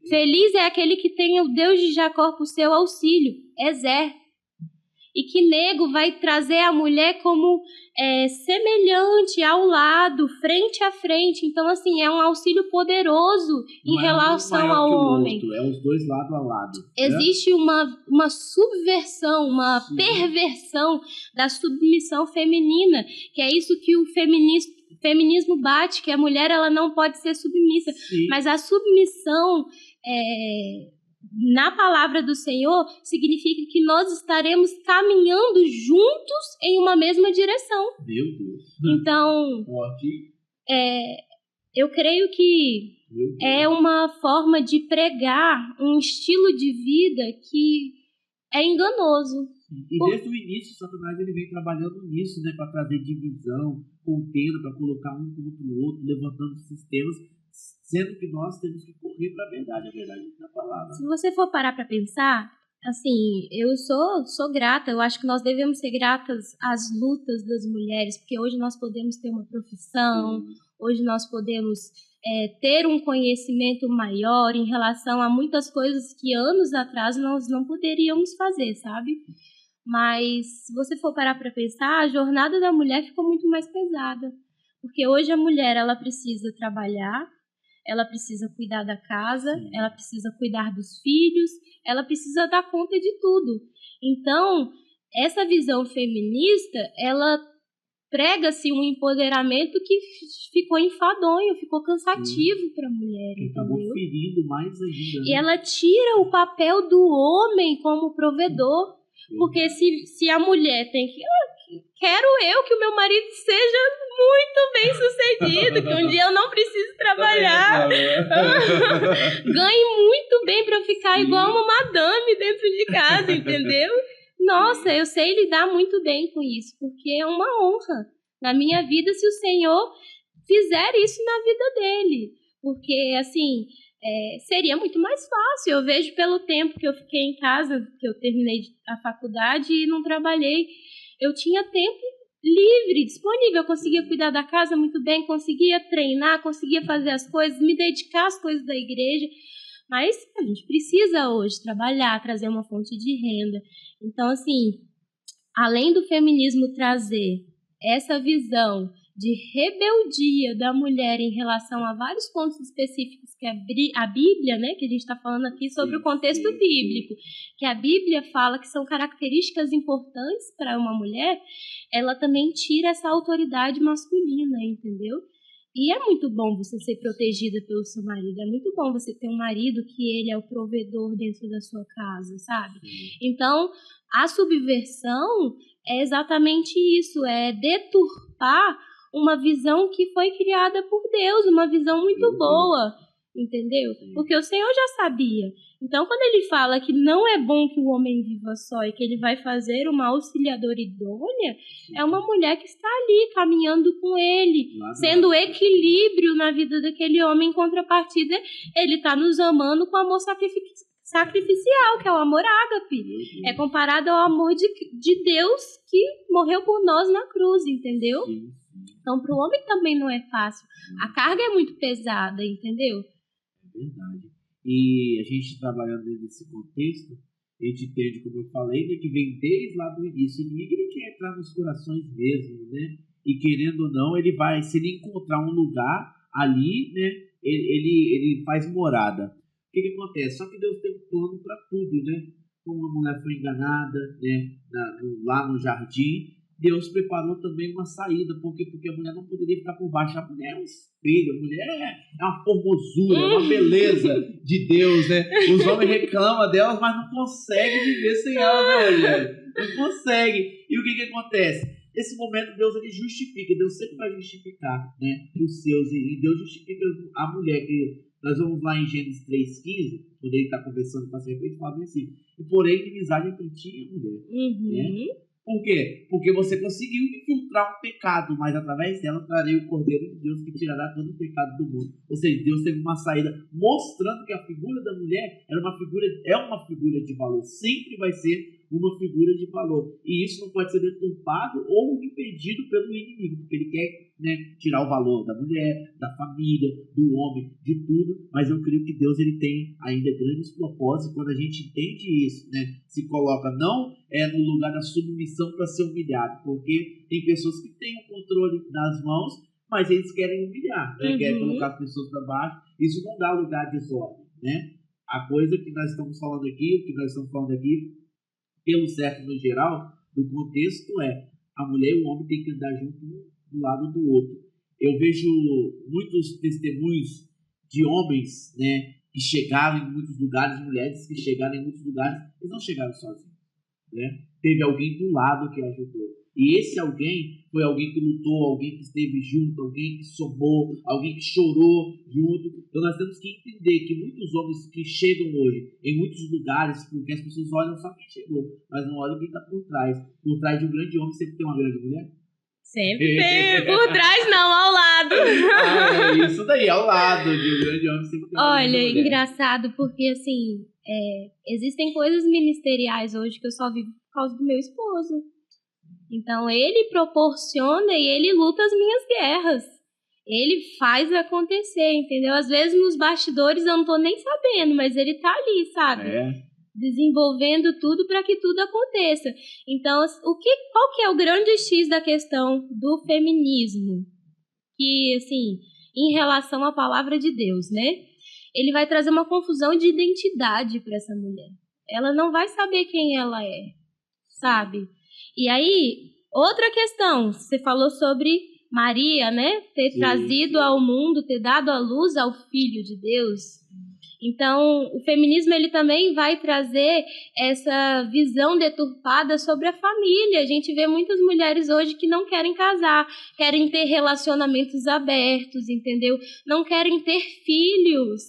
Feliz é aquele que tem o Deus de Jacó por seu auxílio, Ezer. E que Nego vai trazer a mulher como semelhante, ao lado, frente a frente. Então, assim, é um auxílio poderoso em relação ao homem. É os dois lado a lado. Existe uma subversão, uma perversão da submissão feminina, que é isso que o feminismo bate, que a mulher ela não pode ser submissa. Sim. Mas a submissão na palavra do Senhor significa que nós estaremos caminhando juntos em uma mesma direção. Meu Deus. Então, eu creio que é uma forma de pregar um estilo de vida que é enganoso. E desde o início, Satanás ele vem trabalhando nisso, né, para trazer divisão, contenda, para colocar um contra o outro, levantando sistemas, sendo que nós temos que correr para a verdade da palavra. Se você for parar para pensar, assim, eu sou grata, eu acho que nós devemos ser gratas às lutas das mulheres, porque hoje nós podemos ter uma profissão, hoje nós podemos ter um conhecimento maior em relação a muitas coisas que anos atrás nós não poderíamos fazer, sabe? Mas se você for parar para pensar, a jornada da mulher ficou muito mais pesada, porque hoje a mulher ela precisa trabalhar, ela precisa cuidar da casa, ela precisa cuidar dos filhos, ela precisa dar conta de tudo. Então, essa visão feminista, ela prega-se um empoderamento que ficou enfadonho, ficou cansativo para a mulher, entendeu? Acabou ferindo mais ainda. E ela tira o papel do homem como provedor. Porque se a mulher tem que... quero eu que o meu marido seja muito bem sucedido, que um dia eu não preciso trabalhar, ganhe muito bem para eu ficar igual uma madame dentro de casa, entendeu? Nossa, eu sei lidar muito bem com isso, porque é uma honra na minha vida se o Senhor fizer isso na vida dele. Porque, assim, seria muito mais fácil. Eu vejo pelo tempo que eu fiquei em casa, que eu terminei a faculdade e não trabalhei, eu tinha tempo livre, disponível. Eu conseguia cuidar da casa muito bem, conseguia treinar, conseguia fazer as coisas, me dedicar às coisas da igreja. Mas a gente precisa hoje trabalhar, trazer uma fonte de renda. Então, assim, além do feminismo trazer essa visão de rebeldia da mulher em relação a vários pontos específicos que a Bíblia, né, que a gente está falando aqui sobre o contexto bíblico, que a Bíblia fala que são características importantes para uma mulher, ela também tira essa autoridade masculina, entendeu? E é muito bom você ser protegida pelo seu marido, é muito bom você ter um marido que ele é o provedor dentro da sua casa, sabe? Então, a subversão é exatamente isso, é deturpar uma visão que foi criada por Deus, uma visão muito boa, entendeu? Porque o Senhor já sabia. Então, quando ele fala que não é bom que o homem viva só e que ele vai fazer uma auxiliadora idônea, é uma mulher que está ali caminhando com ele, sendo equilíbrio na vida daquele homem. Em contrapartida, ele está nos amando com amor sacrificial, que é o amor ágape. É comparado ao amor de Deus que morreu por nós na cruz, entendeu? Então, para o homem também não é fácil. A carga é muito pesada, entendeu? É verdade. E a gente trabalhando nesse contexto, a gente entende, como eu falei, né, que vem desde lá do início. O inimigo, ele quer entrar nos corações mesmo, né? E querendo ou não, ele vai, se ele encontrar um lugar ali, né, ele faz morada. O que acontece? Só que Deus tem um plano para tudo, né? Como a mulher foi enganada, né, lá no jardim, Deus preparou também uma saída. Por quê? Porque a mulher não poderia ficar por baixo. A mulher é um espelho, a mulher é uma formosura, é uma beleza de Deus, né? Os homens reclamam delas, mas não conseguem viver sem ela, né, Rogério? Não consegue. E o que acontece? Nesse momento, Deus ele justifica. Deus sempre vai justificar, né, os seus. E Deus justifica a mulher. Que nós vamos lá em Gênesis 3,15, quando ele está conversando com a serpente, fala assim: e porém, inimizade entre ti e a mulher. Né? Por quê? Porque você conseguiu infiltrar um pecado, mas através dela trarei o Cordeiro de Deus que tirará todo o pecado do mundo. Ou seja, Deus teve uma saída mostrando que a figura da mulher é uma figura de valor. Sempre vai ser uma figura de valor. E isso não pode ser deturpado ou impedido pelo inimigo, porque ele quer, né, tirar o valor da mulher, da família, do homem, de tudo. Mas eu creio que Deus ele tem ainda grandes propósitos. Quando a gente entende isso, né, se coloca não no lugar da submissão para ser humilhado, porque tem pessoas que têm o controle nas mãos, mas eles querem humilhar, né? Querem colocar as pessoas para baixo. Isso não dá lugar de desordem, né? A coisa que nós estamos falando aqui, pelo certo no geral, do contexto a mulher e o homem têm que andar junto um do lado do outro. Eu vejo muitos testemunhos de homens, né, que chegaram em muitos lugares, mulheres que chegaram em muitos lugares, eles não chegaram sozinhos, né? Teve alguém do lado que ajudou. E esse alguém foi alguém que lutou, alguém que esteve junto, alguém que somou, alguém que chorou junto. Então nós temos que entender que muitos homens que chegam hoje em muitos lugares, porque as pessoas olham só quem chegou, mas não olham quem está por trás. Por trás de um grande homem sempre tem uma grande mulher. Sempre tem. Por trás não, ao lado. É isso daí, ao lado de um grande homem sempre tem uma grande mulher. Olha, engraçado porque assim, existem coisas ministeriais hoje que eu só vivo por causa do meu esposo. Então, ele proporciona e ele luta as minhas guerras. Ele faz acontecer, entendeu? Às vezes, nos bastidores, eu não tô nem sabendo, mas ele tá ali, sabe? Desenvolvendo tudo para que tudo aconteça. Então, qual que é o grande X da questão do feminismo? Que, assim, em relação à palavra de Deus, né? Ele vai trazer uma confusão de identidade para essa mulher. Ela não vai saber quem ela é, sabe? E aí, outra questão, você falou sobre Maria, né? Ter trazido ao mundo, ter dado a luz ao Filho de Deus. Então, o feminismo ele também vai trazer essa visão deturpada sobre a família. A gente vê muitas mulheres hoje que não querem casar, querem ter relacionamentos abertos, entendeu? Não querem ter filhos,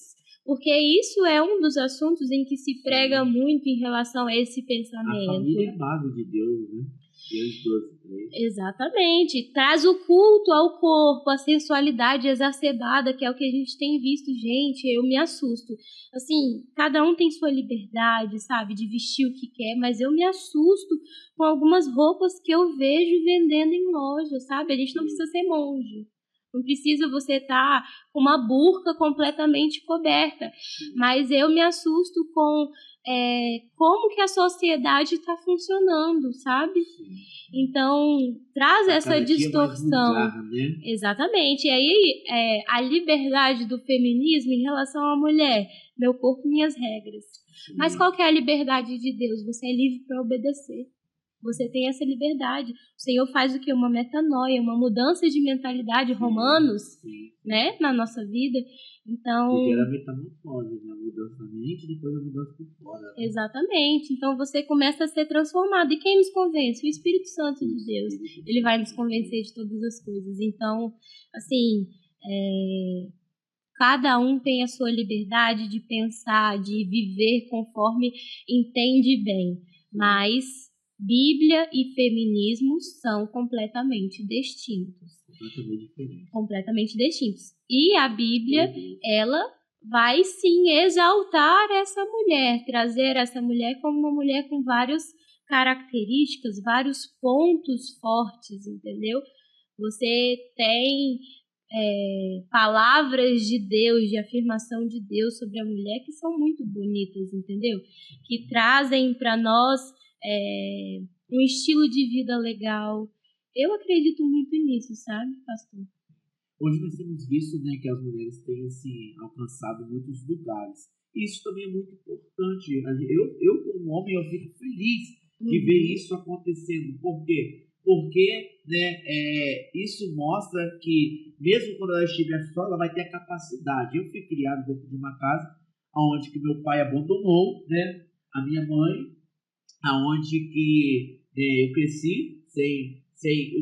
porque isso é um dos assuntos em que se prega muito em relação a esse pensamento. A família é a base de Deus, né? Deus 12, 3. Exatamente. Traz o culto ao corpo, a sensualidade exacerbada, que é o que a gente tem visto. Gente, eu me assusto. Assim, cada um tem sua liberdade, sabe, de vestir o que quer, mas eu me assusto com algumas roupas que eu vejo vendendo em loja, sabe? A gente não precisa ser monge. Não precisa você estar com uma burca completamente coberta. Mas eu me assusto com como que a sociedade está funcionando, sabe? Então, traz essa distorção. Vulgar, né? Exatamente. E aí, a liberdade do feminismo em relação à mulher. Meu corpo, minhas regras. Mas qual que é a liberdade de Deus? Você é livre para obedecer. Você tem essa liberdade. O Senhor faz o quê? Uma metanoia, uma mudança de mentalidade, Romanos, né? Na nossa vida. Então, que gera metamorfose, né? A mudança da mente e depois a mudança por fora. Né? Exatamente. Então você começa a ser transformado. E quem nos convence? O Espírito Santo de Deus. Ele vai nos convencer de todas as coisas. Então, assim, cada um tem a sua liberdade de pensar, de viver conforme entende bem. Mas Bíblia e feminismo são completamente distintos. Completamente distintos. E a Bíblia, ela vai sim exaltar essa mulher, trazer essa mulher como uma mulher com várias características, vários pontos fortes, entendeu? Você tem palavras de Deus, de afirmação de Deus sobre a mulher que são muito bonitas, entendeu? Que trazem para nós um estilo de vida legal. Eu acredito muito nisso, sabe, pastor? Hoje nós temos visto, né, que as mulheres têm assim, alcançado muitos lugares. Isso também é muito importante. Eu como homem, eu fico feliz de ver isso acontecendo. Por quê? Porque isso mostra que mesmo quando ela estiver só, ela vai ter a capacidade. Eu fui criado dentro de uma casa onde que meu pai abandonou, né, a minha mãe, aonde que eu cresci sem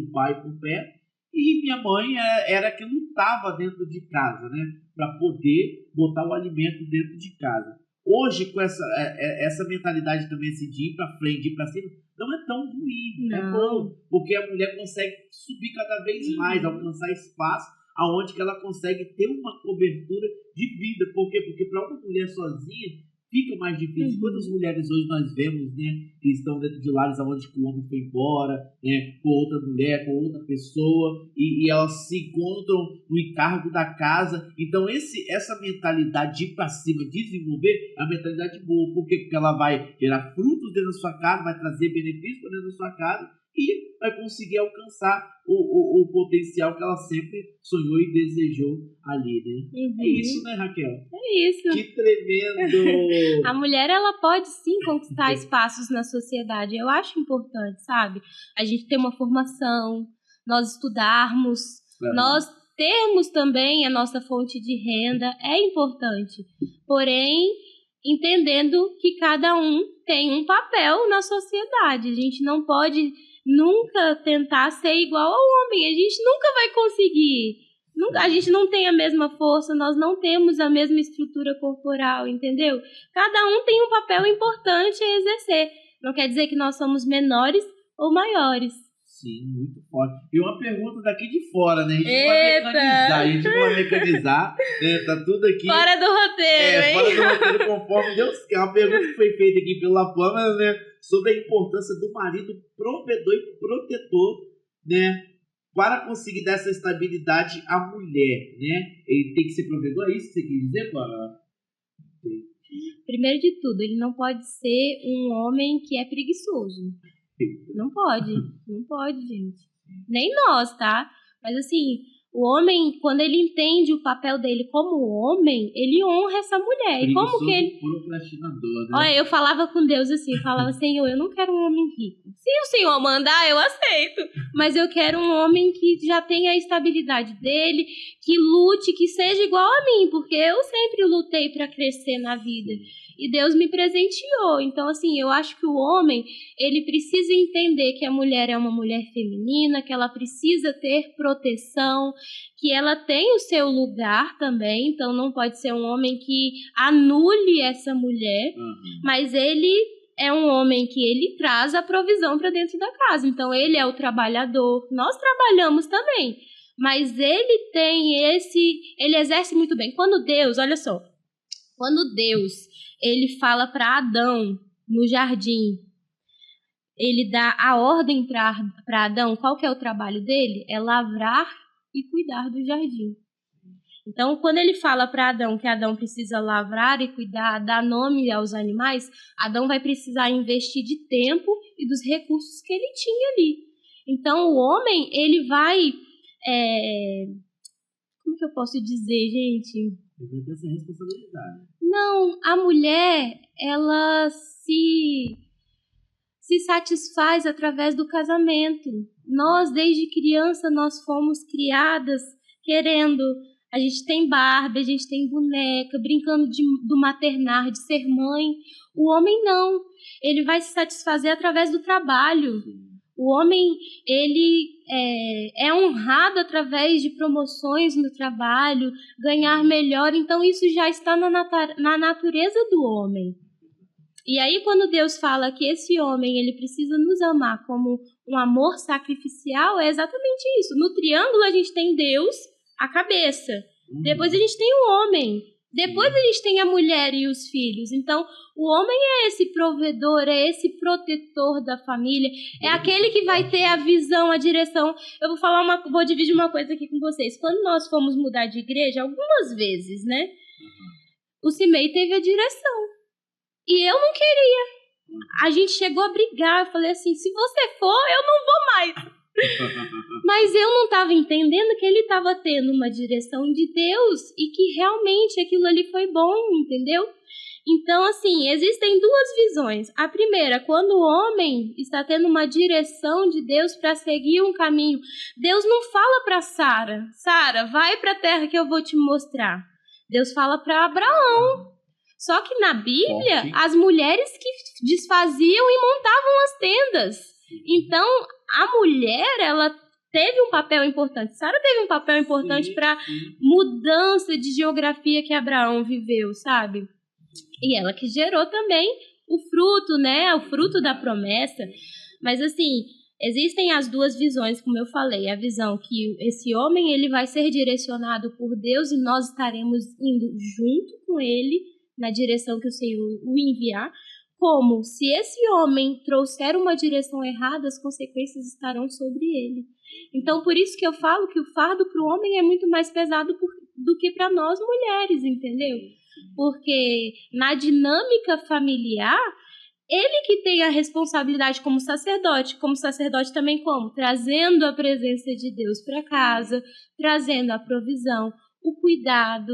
o pai por perto, e minha mãe era que lutava dentro de casa, né, para poder botar o alimento dentro de casa. Hoje, com essa mentalidade também assim, de ir para frente, de ir para cima, não é tão ruim, não. É bom, porque a mulher consegue subir cada vez mais, alcançar espaço aonde que ela consegue ter uma cobertura de vida. Por quê? Porque para uma mulher sozinha fica mais difícil. Quantas mulheres hoje nós vemos, né, que estão dentro de lares onde o homem foi embora, né, com outra mulher, com outra pessoa, e elas se encontram no encargo da casa. Então essa mentalidade de ir para cima, desenvolver, é uma mentalidade boa. Por quê? Porque ela vai gerar frutos dentro da sua casa, vai trazer benefícios para dentro da sua casa e vai conseguir alcançar o potencial que ela sempre sonhou e desejou ali, né? É isso, né, Raquel? É isso. Que tremendo! A mulher, ela pode sim conquistar espaços na sociedade. Eu acho importante, sabe? A gente ter uma formação, nós estudarmos, nós termos também a nossa fonte de renda, é importante. Porém, entendendo que cada um tem um papel na sociedade. A gente não pode nunca tentar ser igual ao homem. A gente nunca vai conseguir. A gente não tem a mesma força, nós não temos a mesma estrutura corporal, entendeu? Cada um tem um papel importante a exercer. Não quer dizer que nós somos menores ou maiores. Sim, muito forte. E uma pergunta daqui de fora, né? A gente não vai mecanizar, né? Tá tudo aqui. Fora do roteiro, hein? Fora do roteiro, conforme Deus quer. Uma pergunta que foi feita aqui pela Pâmela, né? Sobre a importância do marido provedor e protetor, né? Para conseguir dar essa estabilidade à mulher, né? Ele tem que ser provedor, é isso que você quer dizer, Pâmela? Primeiro de tudo, ele não pode ser um homem que é preguiçoso. Não pode, gente. Nem nós, tá? Mas assim, O homem, quando ele entende o papel dele como homem, ele honra essa mulher. E como que ele... procrastinador, né? Olha, eu falava com Deus assim, eu falava, Senhor, eu não quero um homem rico. Se o Senhor mandar, eu aceito. Mas eu quero um homem que já tenha a estabilidade dele, que lute, que seja igual a mim, porque eu sempre lutei para crescer na vida. E Deus me presenteou. Então, assim, eu acho que o homem, ele precisa entender que a mulher é uma mulher feminina, que ela precisa ter proteção, que ela tem o seu lugar também. Então, não pode ser um homem que anule essa mulher, mas ele é um homem que ele traz a provisão para dentro da casa. Então, ele é o trabalhador. Nós trabalhamos também, mas ele tem ele exerce muito bem. Quando Deus, olha só, quando Deus ele fala para Adão no jardim, ele dá a ordem para Adão, qual que é o trabalho dele? É lavrar e cuidar do jardim. Então, quando ele fala para Adão que Adão precisa lavrar e cuidar, dar nome aos animais, Adão vai precisar investir de tempo e dos recursos que ele tinha ali. Então, o homem, ele vai... Como que eu posso dizer, gente? Ele vai ter essa responsabilidade. Não, a mulher, ela se satisfaz através do casamento. Nós, desde criança, nós fomos criadas querendo... A gente tem Barbie, a gente tem boneca, brincando do maternar, de ser mãe. O homem não. Ele vai se satisfazer através do trabalho. O homem, ele é honrado através de promoções no trabalho, ganhar melhor. Então, isso já está na natureza do homem. E aí, quando Deus fala que esse homem ele precisa nos amar como um amor sacrificial, é exatamente isso. No triângulo, a gente tem Deus, a cabeça. Depois a gente tem o homem. Depois a gente tem a mulher e os filhos. Então, o homem é esse provedor, é esse protetor da família, é aquele que vai ter a visão, a direção. Eu vou dividir uma coisa aqui com vocês. Quando nós fomos mudar de igreja, algumas vezes, né? O Cimei teve a direção. E eu não queria. A gente chegou a brigar. Eu falei assim, se você for, eu não vou mais. Mas eu não estava entendendo que ele estava tendo uma direção de Deus e que realmente aquilo ali foi bom, entendeu? Então, assim, existem duas visões. A primeira, quando o homem está tendo uma direção de Deus para seguir um caminho, Deus não fala para Sara, vai para a terra que eu vou te mostrar. Deus fala para Abraão. Só que na Bíblia, as mulheres que desfaziam e montavam as tendas. Então, a mulher, ela teve um papel importante. Sara teve um papel importante para mudança de geografia que Abraão viveu, sabe? E ela que gerou também o fruto, né? O fruto da promessa. Mas, assim, existem as duas visões, como eu falei. A visão que esse homem, ele vai ser direcionado por Deus e nós estaremos indo junto com ele na direção que o Senhor o enviar. Como se esse homem trouxer uma direção errada, as consequências estarão sobre ele. Então, por isso que eu falo que o fardo para o homem é muito mais pesado do que para nós mulheres, entendeu? Porque na dinâmica familiar, ele que tem a responsabilidade como sacerdote também como? Trazendo a presença de Deus para casa, trazendo a provisão, o cuidado,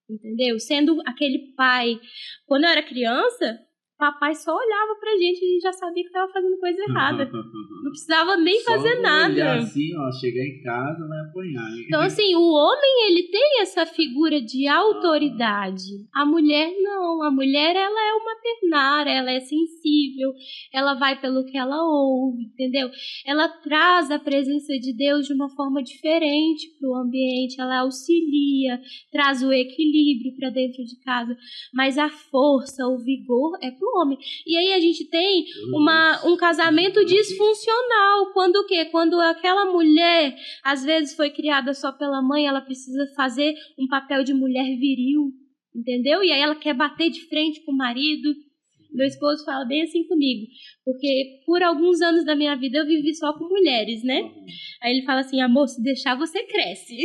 entendeu? Sendo aquele pai. Quando eu era criança... Papai só olhava pra gente e já sabia que tava fazendo coisa errada. Não precisava nem fazer nada. Olhar assim, ó, chegar em casa vai apanhar. Hein? Então, assim, o homem, ele tem essa figura de autoridade. A mulher, não. A mulher, ela é uma ternária, ela é sensível, ela vai pelo que ela ouve, entendeu? Ela traz a presença de Deus de uma forma diferente pro ambiente, ela auxilia, traz o equilíbrio para dentro de casa. Mas a força, o vigor é pro homem. E aí a gente tem um casamento disfuncional. Quando o quê? Quando aquela mulher, às vezes, foi criada só pela mãe, ela precisa fazer um papel de mulher viril, entendeu? E aí ela quer bater de frente com o marido. Meu esposo fala bem assim comigo. Porque por alguns anos da minha vida eu vivi só com mulheres, né? Aí ele fala assim, amor, se deixar você cresce.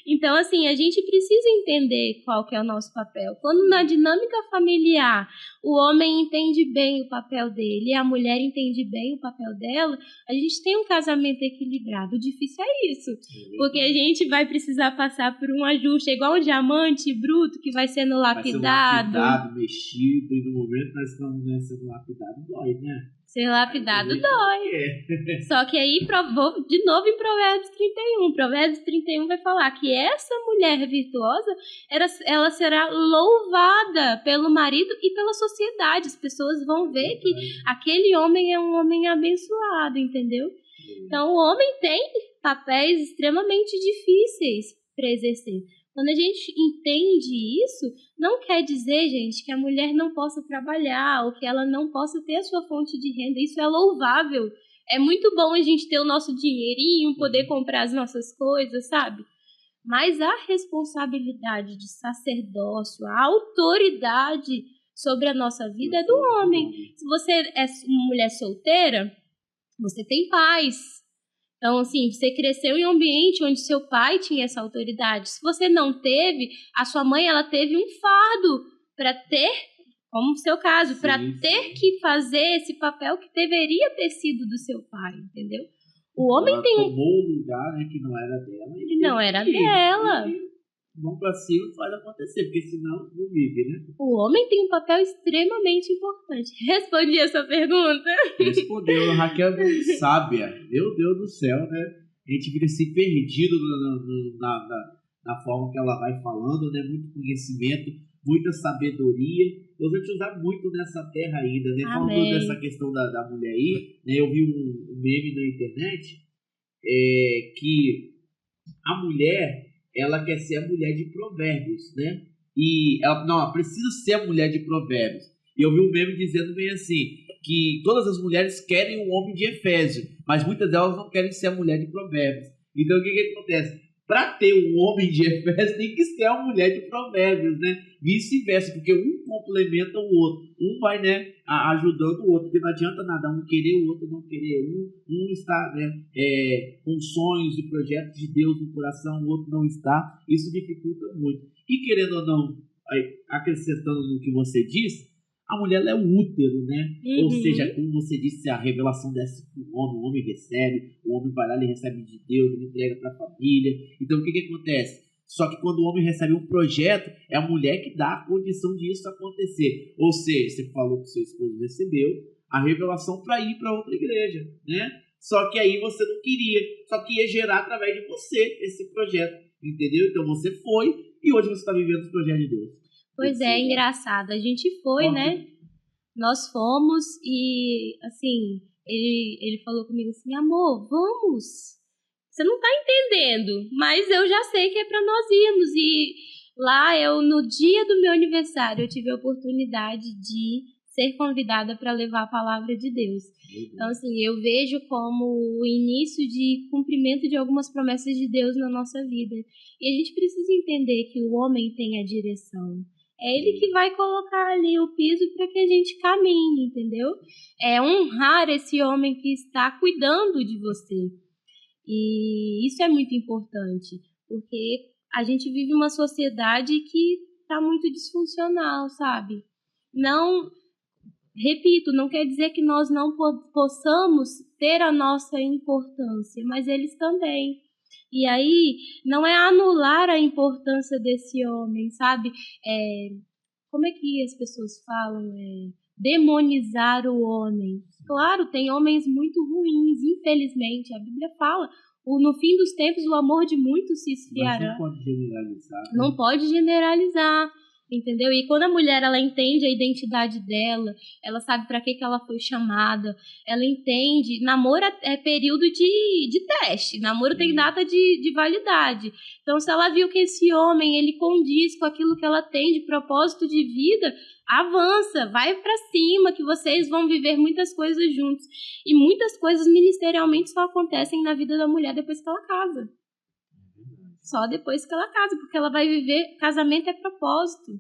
Então, assim, a gente precisa entender qual que é o nosso papel. Quando na dinâmica familiar o homem entende bem o papel dele e a mulher entende bem o papel dela, a gente tem um casamento equilibrado. O difícil é isso, porque a gente vai precisar passar por um ajuste, igual um diamante bruto que vai sendo lapidado. Vai ser lapidado, mexido, e no momento nós estamos sendo lapidado, dói, né? Ser lapidado dói. Só que aí, vou de novo em Provérbios 31. Provérbios 31 vai falar que essa mulher virtuosa, ela será louvada pelo marido e pela sociedade. As pessoas vão ver que aquele homem é um homem abençoado, entendeu? Então, o homem tem papéis extremamente difíceis para exercer. Quando a gente entende isso, não quer dizer, gente, que a mulher não possa trabalhar ou que ela não possa ter a sua fonte de renda. Isso é louvável. É muito bom a gente ter o nosso dinheirinho, poder comprar as nossas coisas, sabe? Mas a responsabilidade de sacerdócio, a autoridade sobre a nossa vida é do homem. Se você é uma mulher solteira, você tem paz. Então, assim, você cresceu em um ambiente onde seu pai tinha essa autoridade. Se você não teve, a sua mãe, ela teve um fardo para ter, como no seu caso, para ter que fazer esse papel que deveria ter sido do seu pai, entendeu? O homem ela tem tomou um lugar, né, que não era dela. Que não era dela. Vamos pra cima e faz acontecer, porque senão não vive, né? O homem tem um papel extremamente importante. Respondi essa pergunta? Respondeu, a Raquel é muito sábia. Meu Deus do céu, né? A gente fica assim perdido na forma que ela vai falando, né? Muito conhecimento, muita sabedoria. Deus vai te usar muito nessa terra ainda, né? Amém. Falando dessa questão da mulher aí, né? Eu vi um meme na internet que a mulher, ela quer ser a mulher de Provérbios, né? E ela precisa ser a mulher de Provérbios. E eu vi um meme dizendo bem assim, que todas as mulheres querem um homem de Efésio, mas muitas delas não querem ser a mulher de Provérbios. Então o que acontece? Para ter um homem de Efésio, tem que ser a mulher de Provérbios, né? Vice-versa, porque um complementa o outro. Um vai, né, ajudando o outro, porque não adianta nada um querer, o outro não querer. Um está, né, com sonhos e projetos de Deus no coração, o outro não está. Isso dificulta muito. E querendo ou não, acrescentando no que você disse, a mulher é um útero, né? Uhum. Ou seja, como você disse, a revelação desce para o homem recebe, o homem vai lá, ele recebe de Deus, ele entrega para a família. Então, o que acontece? Só que quando o homem recebe um projeto, é a mulher que dá a condição disso acontecer. Ou seja, você falou que seu esposo recebeu a revelação para ir para outra igreja, né? Só que aí você não queria, só que ia gerar através de você esse projeto, entendeu? Então você foi e hoje você está vivendo os projetos de Deus. Pois é, engraçado. A gente foi, né? Nós fomos e, assim, ele falou comigo assim, amor, vamos. Você não tá entendendo, mas eu já sei que é pra nós irmos. E lá, no dia do meu aniversário, eu tive a oportunidade de ser convidada para levar a palavra de Deus. Então, assim, eu vejo como o início de cumprimento de algumas promessas de Deus na nossa vida. E a gente precisa entender que o homem tem a direção. É ele que vai colocar ali o piso para que a gente caminhe, entendeu? É honrar esse homem que está cuidando de você. E isso é muito importante, porque a gente vive uma sociedade que está muito disfuncional, sabe? Não, repito, não quer dizer que nós não possamos ter a nossa importância, mas eles também. E aí, não é anular a importância desse homem, sabe? Como é que as pessoas falam? Demonizar o homem. Claro, tem homens muito ruins, infelizmente. A Bíblia fala, no fim dos tempos, o amor de muitos se esfriará. Mas não pode generalizar. Né? Não pode generalizar. Entendeu? E quando a mulher ela entende a identidade dela, ela sabe para que ela foi chamada, ela entende. Namoro é período de teste, namoro tem data de validade. Então, se ela viu que esse homem ele condiz com aquilo que ela tem de propósito de vida, avança, vai para cima, que vocês vão viver muitas coisas juntos. E muitas coisas ministerialmente só acontecem na vida da mulher depois que ela casa. Só depois que ela casa, porque ela vai viver, casamento é propósito.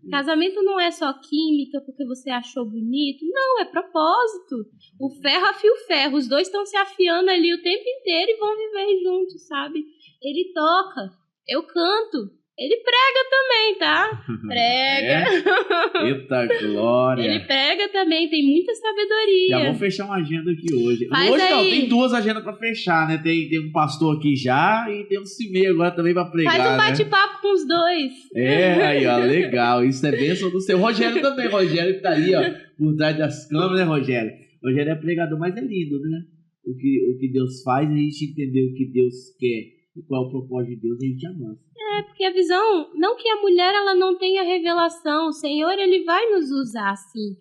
Casamento não é só química porque você achou bonito. Não, é propósito. O ferro afia o ferro. Os dois estão se afiando ali o tempo inteiro e vão viver juntos, sabe? Ele toca, eu canto. Ele prega também, tá? Prega. Eita glória. Ele prega também, tem muita sabedoria. Já vou fechar uma agenda aqui hoje. Faz hoje aí. Não, tem 2 agendas pra fechar, né? Tem um pastor aqui já e tem um Cimei agora também pra pregar. Faz um bate-papo com os dois. Aí, ó, legal. Isso é bênção do seu. Rogério também, Rogério que tá ali, ó, por trás das câmeras, né, Rogério? Rogério é pregador, mas é lindo, né? O que Deus faz, a gente entender o que Deus quer e qual é o propósito de Deus, a gente avança. Porque a visão, não que a mulher ela não tenha revelação, o Senhor ele vai nos usar assim.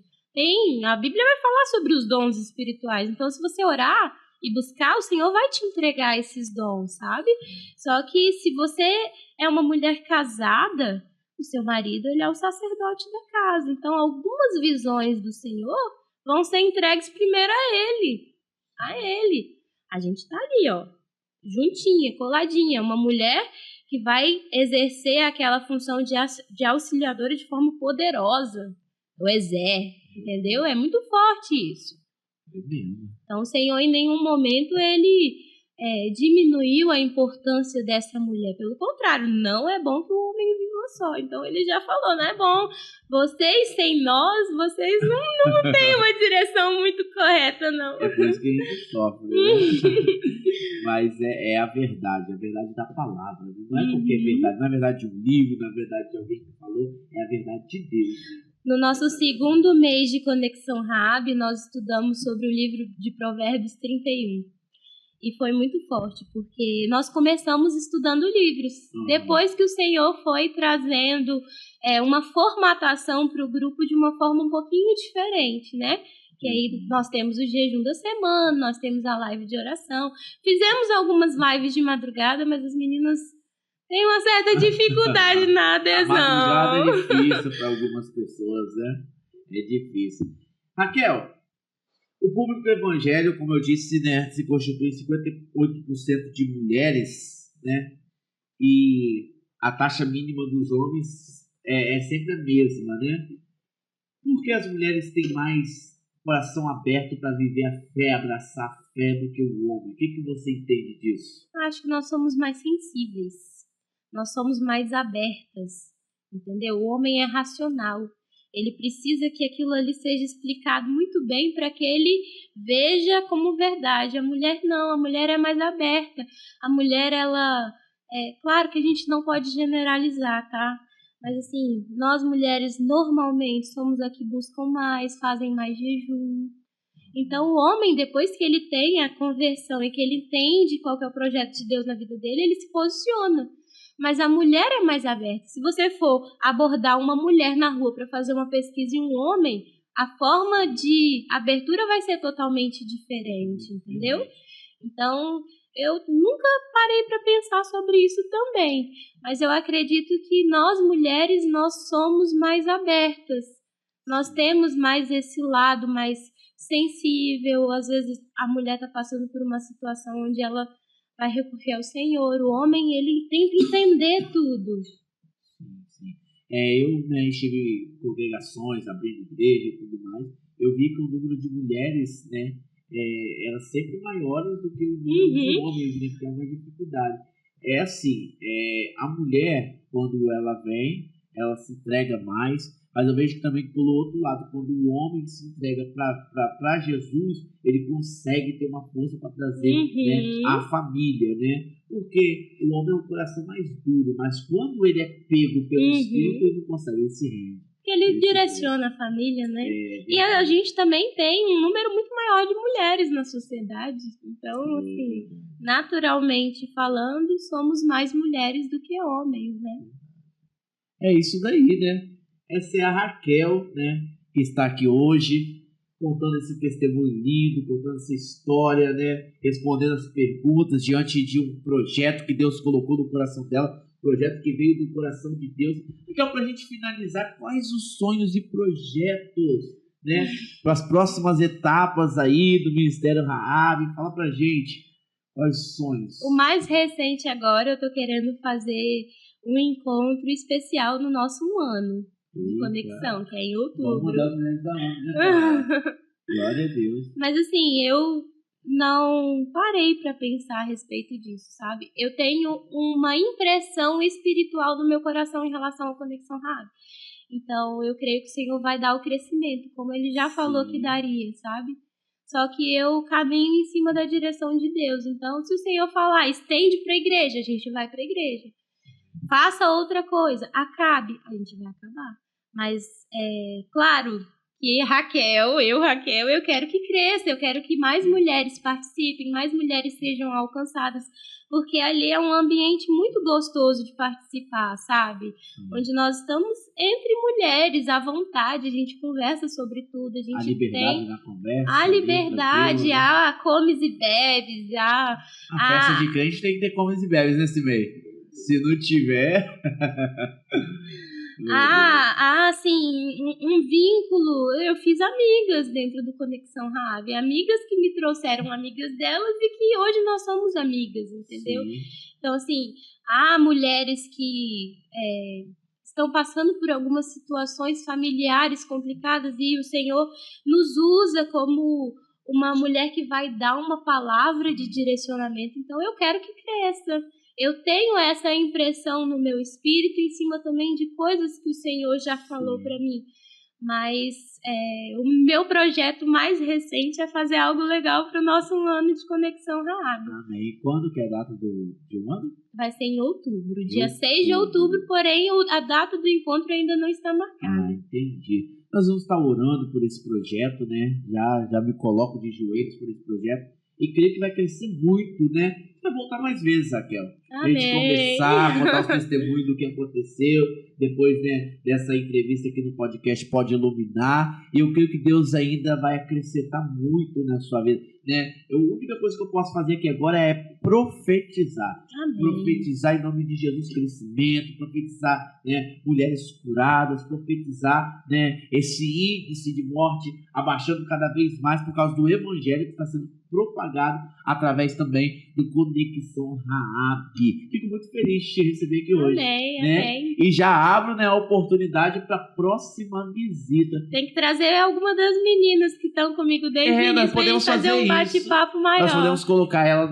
A Bíblia vai falar sobre os dons espirituais, então se você orar e buscar, o Senhor vai te entregar esses dons, sabe? Só que se você é uma mulher casada, o seu marido ele é o sacerdote da casa, então algumas visões do Senhor vão ser entregues primeiro a ele. A gente tá ali, ó, juntinha, coladinha, uma mulher que vai exercer aquela função de auxiliadora de forma poderosa. O exército, entendeu? É muito forte isso. Então, o Senhor, em nenhum momento, ele diminuiu a importância dessa mulher. Pelo contrário, não é bom que o homem viva só. Então, ele já falou, não é bom. Vocês, sem nós, vocês não têm uma direção muito correta, não. É por isso que a gente sofre, né? Mas é a verdade da palavra. Né? Não é porque é verdade, não é verdade de um livro, não é verdade de alguém que falou, é a verdade de Deus. No nosso segundo mês de Conexão Raab, nós estudamos sobre o livro de Provérbios 31. E foi muito forte, porque nós começamos estudando livros. Depois que o Senhor foi trazendo uma formatação para o grupo de uma forma um pouquinho diferente, né? Que aí nós temos o jejum da semana, nós temos a live de oração. Fizemos algumas lives de madrugada, mas as meninas têm uma certa dificuldade na adesão. A madrugada é difícil para algumas pessoas, né? É difícil. Raquel, o público do evangelho, como eu disse, né, se constitui em 58% de mulheres, né? E a taxa mínima dos homens é sempre a mesma, né? Por que as mulheres têm mais coração aberto para viver a fé, abraçar a fé do que o homem? O que você entende disso? Acho que nós somos mais sensíveis. Nós somos mais abertas, entendeu? O homem é racional. Ele precisa que aquilo ali seja explicado muito bem para que ele veja como verdade. A mulher não, a mulher é mais aberta. A mulher, ela... claro que a gente não pode generalizar, tá? Mas assim, nós mulheres normalmente somos a que buscam mais, fazem mais jejum. Então o homem, depois que ele tem a conversão e que ele entende qual que é o projeto de Deus na vida dele, ele se posiciona. Mas a mulher é mais aberta. Se você for abordar uma mulher na rua para fazer uma pesquisa em um homem, a forma de abertura vai ser totalmente diferente, entendeu? Então, eu nunca parei para pensar sobre isso também. Mas eu acredito que nós, mulheres, nós somos mais abertas. Nós temos mais esse lado mais sensível. Às vezes, a mulher está passando por uma situação onde ela vai recorrer ao Senhor. O homem, ele tenta entender tudo. Sim. Eu, né, estive em congregações, abrindo igreja e tudo mais. Eu vi que o número de mulheres, né, era sempre maiores do que o número de homens, né, que é uma dificuldade. É assim, a mulher, quando ela vem, ela se entrega mais. Mas eu vejo que também, pelo outro lado, quando o homem se entrega para Jesus, ele consegue ter uma força para trazer, né, a família, né? Porque o homem é um coração mais duro, mas quando ele é pego pelo Espírito, ele não consegue, ele se rende. Porque ele direciona a família, né? E a gente também tem um número muito maior de mulheres na sociedade. Então, assim, naturalmente falando, somos mais mulheres do que homens, né? É isso daí, né? Essa é a Raquel, né, que está aqui hoje, contando esse testemunho lindo, contando essa história, né, respondendo as perguntas diante de um projeto que Deus colocou no coração dela, projeto que veio do coração de Deus. Então, para a gente finalizar, quais os sonhos e projetos, né, para as próximas etapas aí do Ministério Raab? Fala para a gente quais os sonhos. O mais recente agora, eu estou querendo fazer um encontro especial no nosso ano. de conexão, que é em Vamos outubro. mudar as mulheres da onda, né? Glória a Deus. Mas assim, eu não parei para pensar a respeito disso, sabe? Eu tenho uma impressão espiritual do meu coração em relação à Conexão Rádio. Então, eu creio que o Senhor vai dar o crescimento, como Ele já falou que daria, sabe? Só que eu caminho em cima da direção de Deus. Então, se o Senhor falar, estende para a igreja, a gente vai para a igreja. Faça outra coisa, acabe, a gente vai acabar. Mas, claro que Raquel, eu quero que cresça, eu quero que mais mulheres participem, mais mulheres sejam alcançadas, porque ali é um ambiente muito gostoso de participar, sabe? Onde nós estamos entre mulheres, à vontade, a gente conversa sobre tudo, a gente A liberdade tem na conversa. a liberdade, há comes e bebes, A festa de crente tem que ter comes e bebes nesse meio. Se não tiver... assim, um vínculo. Eu fiz amigas dentro do Conexão Rave, amigas que me trouxeram amigas delas e que hoje nós somos amigas, entendeu? Sim. Então, assim, há mulheres que estão passando por algumas situações familiares complicadas e o Senhor nos usa como uma mulher que vai dar uma palavra de direcionamento. Então, eu quero que cresça. Eu tenho essa impressão no meu espírito, em cima também de coisas que o Senhor já falou para mim. Mas o meu projeto mais recente é fazer algo legal para o nosso ano de Conexão Raab. Amém. E quando que é a data de um ano? Vai ser em outubro, dia 6 de outubro, porém a data do encontro ainda não está marcada. Entendi. Nós vamos estar orando por esse projeto, né? Já me coloco de joelhos por esse projeto. E creio que vai crescer muito, né? Vai voltar mais vezes, Raquel. Amém. A gente conversar, contar os testemunhos do que aconteceu. Depois, né, dessa entrevista aqui no podcast Pode Iluminar. E eu creio que Deus ainda vai acrescentar muito na sua vida, né? A única coisa que eu posso fazer aqui agora é profetizar. Amém. Profetizar em nome de Jesus crescimento, profetizar, né, mulheres curadas, profetizar, né, esse índice de morte abaixando cada vez mais por causa do evangelho que está sendo propagado através também do Conexão Raab. Fico muito feliz de te receber aqui hoje. Amém, né? amém. E já abro, né, a oportunidade para a próxima visita. Tem que trazer alguma das meninas que estão comigo desde o início nós podemos pra gente fazer um bate-papo maior. Nós podemos colocar elas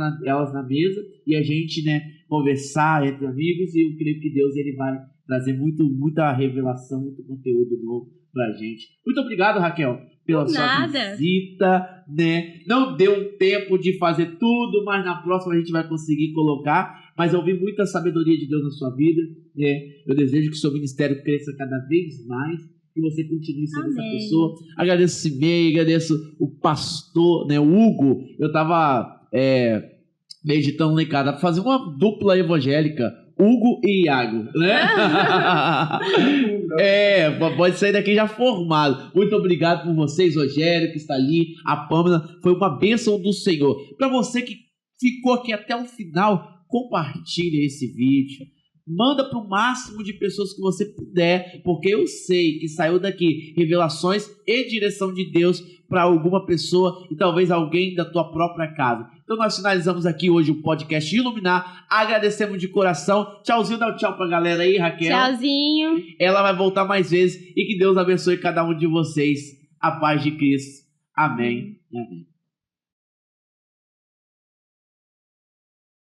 na mesa e a gente, né, conversar entre amigos, e eu creio que Deus ele vai trazer muita revelação, muito conteúdo novo pra gente. Muito obrigado, Raquel, pela sua visita, né? Não deu tempo de fazer tudo, mas na próxima a gente vai conseguir colocar. Mas eu vi muita sabedoria de Deus na sua vida, né? Eu desejo que o seu ministério cresça cada vez mais, que você continue sendo essa pessoa. Agradeço esse meio, agradeço o pastor, né, o Hugo. Eu tava meditando lá em casa para fazer uma dupla evangélica, Hugo e Iago, né? Pode sair daqui já formado. Muito obrigado por vocês, Rogério, que está ali, a Pâmela, foi uma bênção do Senhor. Para você que ficou aqui até o final, compartilhe esse vídeo. Manda para o máximo de pessoas que você puder, porque eu sei que saiu daqui revelações e direção de Deus para alguma pessoa e talvez alguém da tua própria casa. Então nós finalizamos aqui hoje o podcast Iluminar. Agradecemos de coração. Tchauzinho, dá um tchau pra galera aí, Raquel. Tchauzinho. Ela vai voltar mais vezes e que Deus abençoe cada um de vocês. A paz de Cristo. Amém e amém.